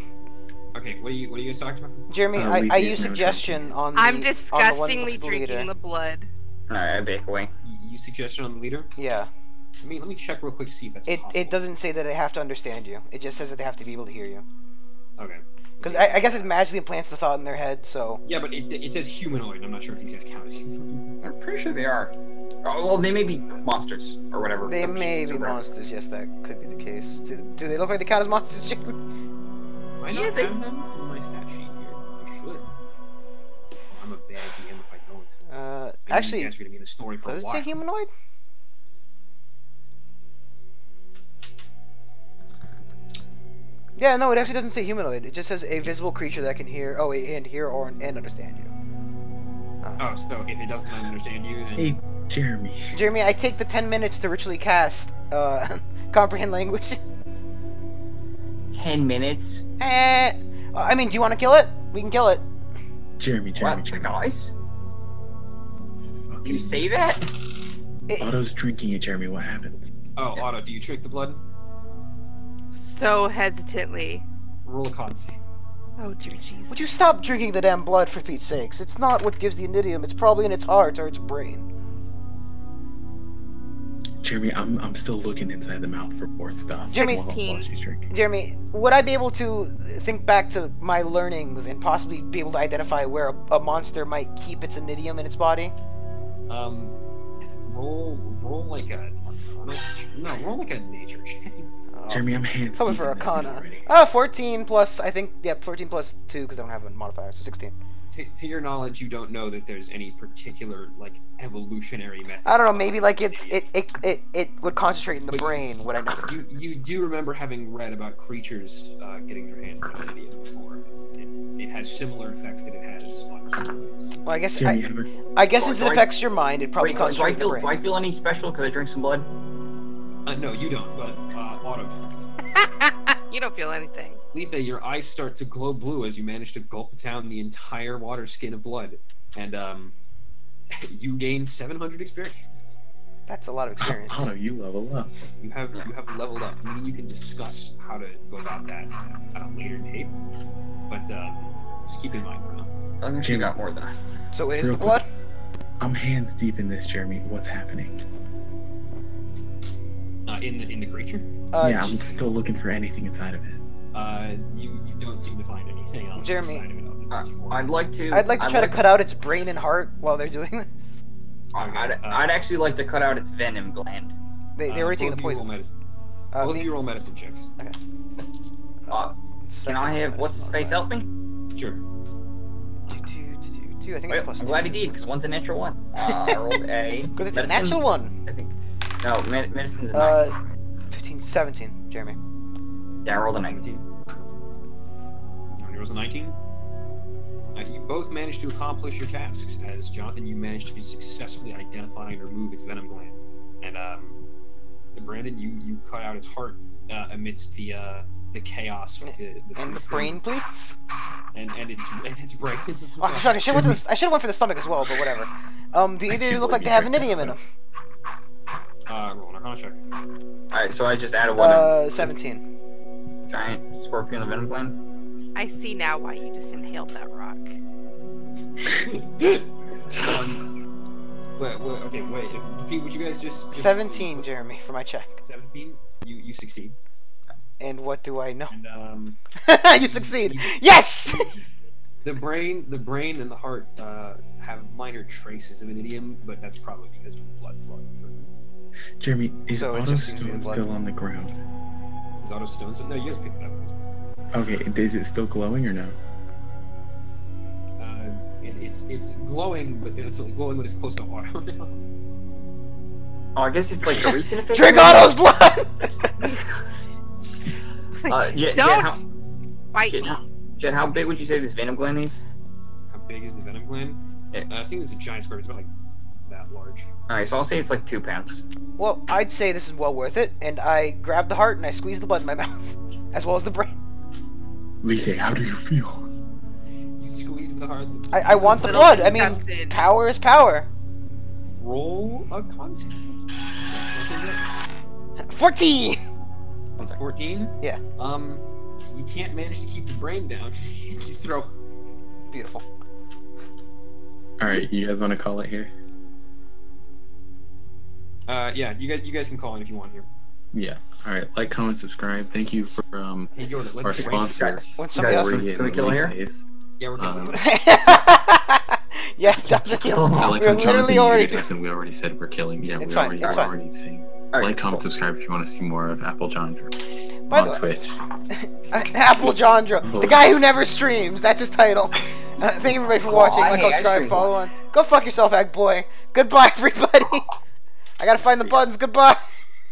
Okay, what are you guys talking about? Jeremy, I Lethe use is now suggestion on the. I'm on the one disgustingly with the drinking leader. the blood. Alright, I back away. You suggestion on the leader? Yeah. Let me check real quick to see if that's possible. It doesn't say that they have to understand you. It just says that they have to be able to hear you. Okay. Because I guess it magically implants the thought in their head, so. Yeah, but it says humanoid. And I'm not sure if these guys count as humanoid. I'm pretty sure they are. Oh, well, they may be monsters or whatever. They the may beasts be or whatever. monsters, yes, that could be the case. Do they look like they count as monsters, Jeremy? Do I Yeah, not they- have them in my stat sheet here? I should. Oh, I'm a bad DM if I don't. I know Actually, these guys are gonna be in the story for does a it while. say humanoid? Yeah, no, it actually doesn't say humanoid. It just says a visible creature that can hear, and hear and understand you. Oh, so if it doesn't understand you, then Hey, Jeremy. Jeremy, I take the 10 minutes to ritually cast, comprehend language. 10 minutes? I mean, do you want to kill it? We can kill it. Jeremy, What? Jeremy. Guys? Fucking You say that? Otto's drinking it, Jeremy. What happens? oh, Otto, do you drink the blood? So hesitantly. Roll a con save. Oh dear Jesus. Would you stop drinking the damn blood for Pete's sakes? It's not what gives the inidium. It's probably in its heart or its brain. Jeremy, I'm still looking inside the mouth for more stuff. Jeremy- while she's drinking. Jeremy, would I be able to think back to my learnings and possibly be able to identify where a monster might keep its inidium in its body? Roll like a roll like a nature check. Oh. Jeremy, I'm hands Coming deep for in this thing Arcana. already. 14 plus, I think, 14 plus 2 because I don't have a modifier, so 16. To your knowledge, you don't know that there's any particular like evolutionary method. I don't know, maybe like it would concentrate in the But brain, what I know. You do remember having read about creatures getting their hands on an idiom before. It has similar effects that it has on humans. Well, I guess Jeremy, have a- I guess Do since I- it affects your mind, it probably Wait, do I concentrates in feel the do brain. I feel any special because I drink some blood? No, you don't, but Autumn does. You don't feel anything. Lethe, your eyes start to glow blue as you manage to gulp down the entire water skin of blood, and you gain 700 experience. That's a lot of experience. Otto, you level up. You have leveled up, meaning you can discuss how to go about that at a later date. But just keep in mind for now. I think you Jim. got more than us. So it is Real the quick. blood? I'm hands deep in this, Jeremy. What's happening? In the creature, Yeah, I'm still looking for anything inside of it. you don't seem to find anything else Jeremy. inside of it. Other than some more. I'd like to. I'd like to try to cut out its brain and heart while they're doing this. I'd actually like to cut out its venom gland. They already taken both the of you roll poison. medicine. Uh, Both of me- you roll medicine checks. Can I have what's his face help me? Sure. Two, I think Well, it's plus I'm 2. glad he did because one's a natural one. I rolled a. Because it's medicine. a natural one. I think. No, medicine's a Uh, 19. 15, 17, Jeremy. Yeah, I rolled a 19. 19. Yours a 19. You both managed to accomplish your tasks, as Jonathan, you managed to successfully identify and remove its venom gland, and Brandon, you cut out its heart amidst the chaos with the And the brain, please. and its brain. Oh, fuck, I should have went for the stomach as well, but whatever. Do either of you look like they have an idiom in them? Roll an Arcana check. Alright, so I just added one. 17. Giant scorpion of venom gland. I see now why you just inhaled that rock. Wait. Repeat, would you guys just 17, Jeremy, for my check. 17. You succeed. And what do I know? And You succeed. Yes. the brain and the heart have minor traces of an idiom, but that's probably because of blood flowing through. Jeremy, is So it Otto just seems to be Stone blood. still on the ground? Is Otto Stone? No, you guys picked it up. Okay, is it still glowing or no? It's glowing, but it's glowing when it's close to Otto now. Oh, I guess it's like the recent effect. Drink Otto's blood. Jet, Don't bite me. Jet, how big would you say this venom gland is? How big is the venom gland? Yeah. I think it's a giant square. It's about like that large. Alright, so I'll say it's like 2 pounds. Well, I'd say this is well worth it, and I grab the heart and I squeeze the blood in my mouth, as well as the brain. Lise, how do you feel? You squeeze the heart. I want the Little blood. I mean, disgusted. power is power. Roll a concept. 14. 1 second. 14. Yeah. You can't manage to keep the brain down. You throw. Beautiful. Alright, you guys want to call it here? Yeah. You guys can call in if you want here. Yeah. Alright, like, comment, subscribe. Thank you for Hey, Jordan, let our the brain. sponsor. When You somebody guys else. Can we kill it here? Yeah, we're killing it. Yeah, Just kill him I all. like We're how Jonathan literally already. muted us and we already said we're killing. Yeah, It's we fine, already it's are fine. already saying. Alright, Like, comment, cool. subscribe if you want to see more of Apple Jandra By on the- Twitch. Apple Jandra, the guy who never streams. That's his title. Thank everybody for watching. I Like, hate subscribe, stream. follow on. Go fuck yourself, Egg Boy. Goodbye, everybody. I gotta find the buttons. Goodbye.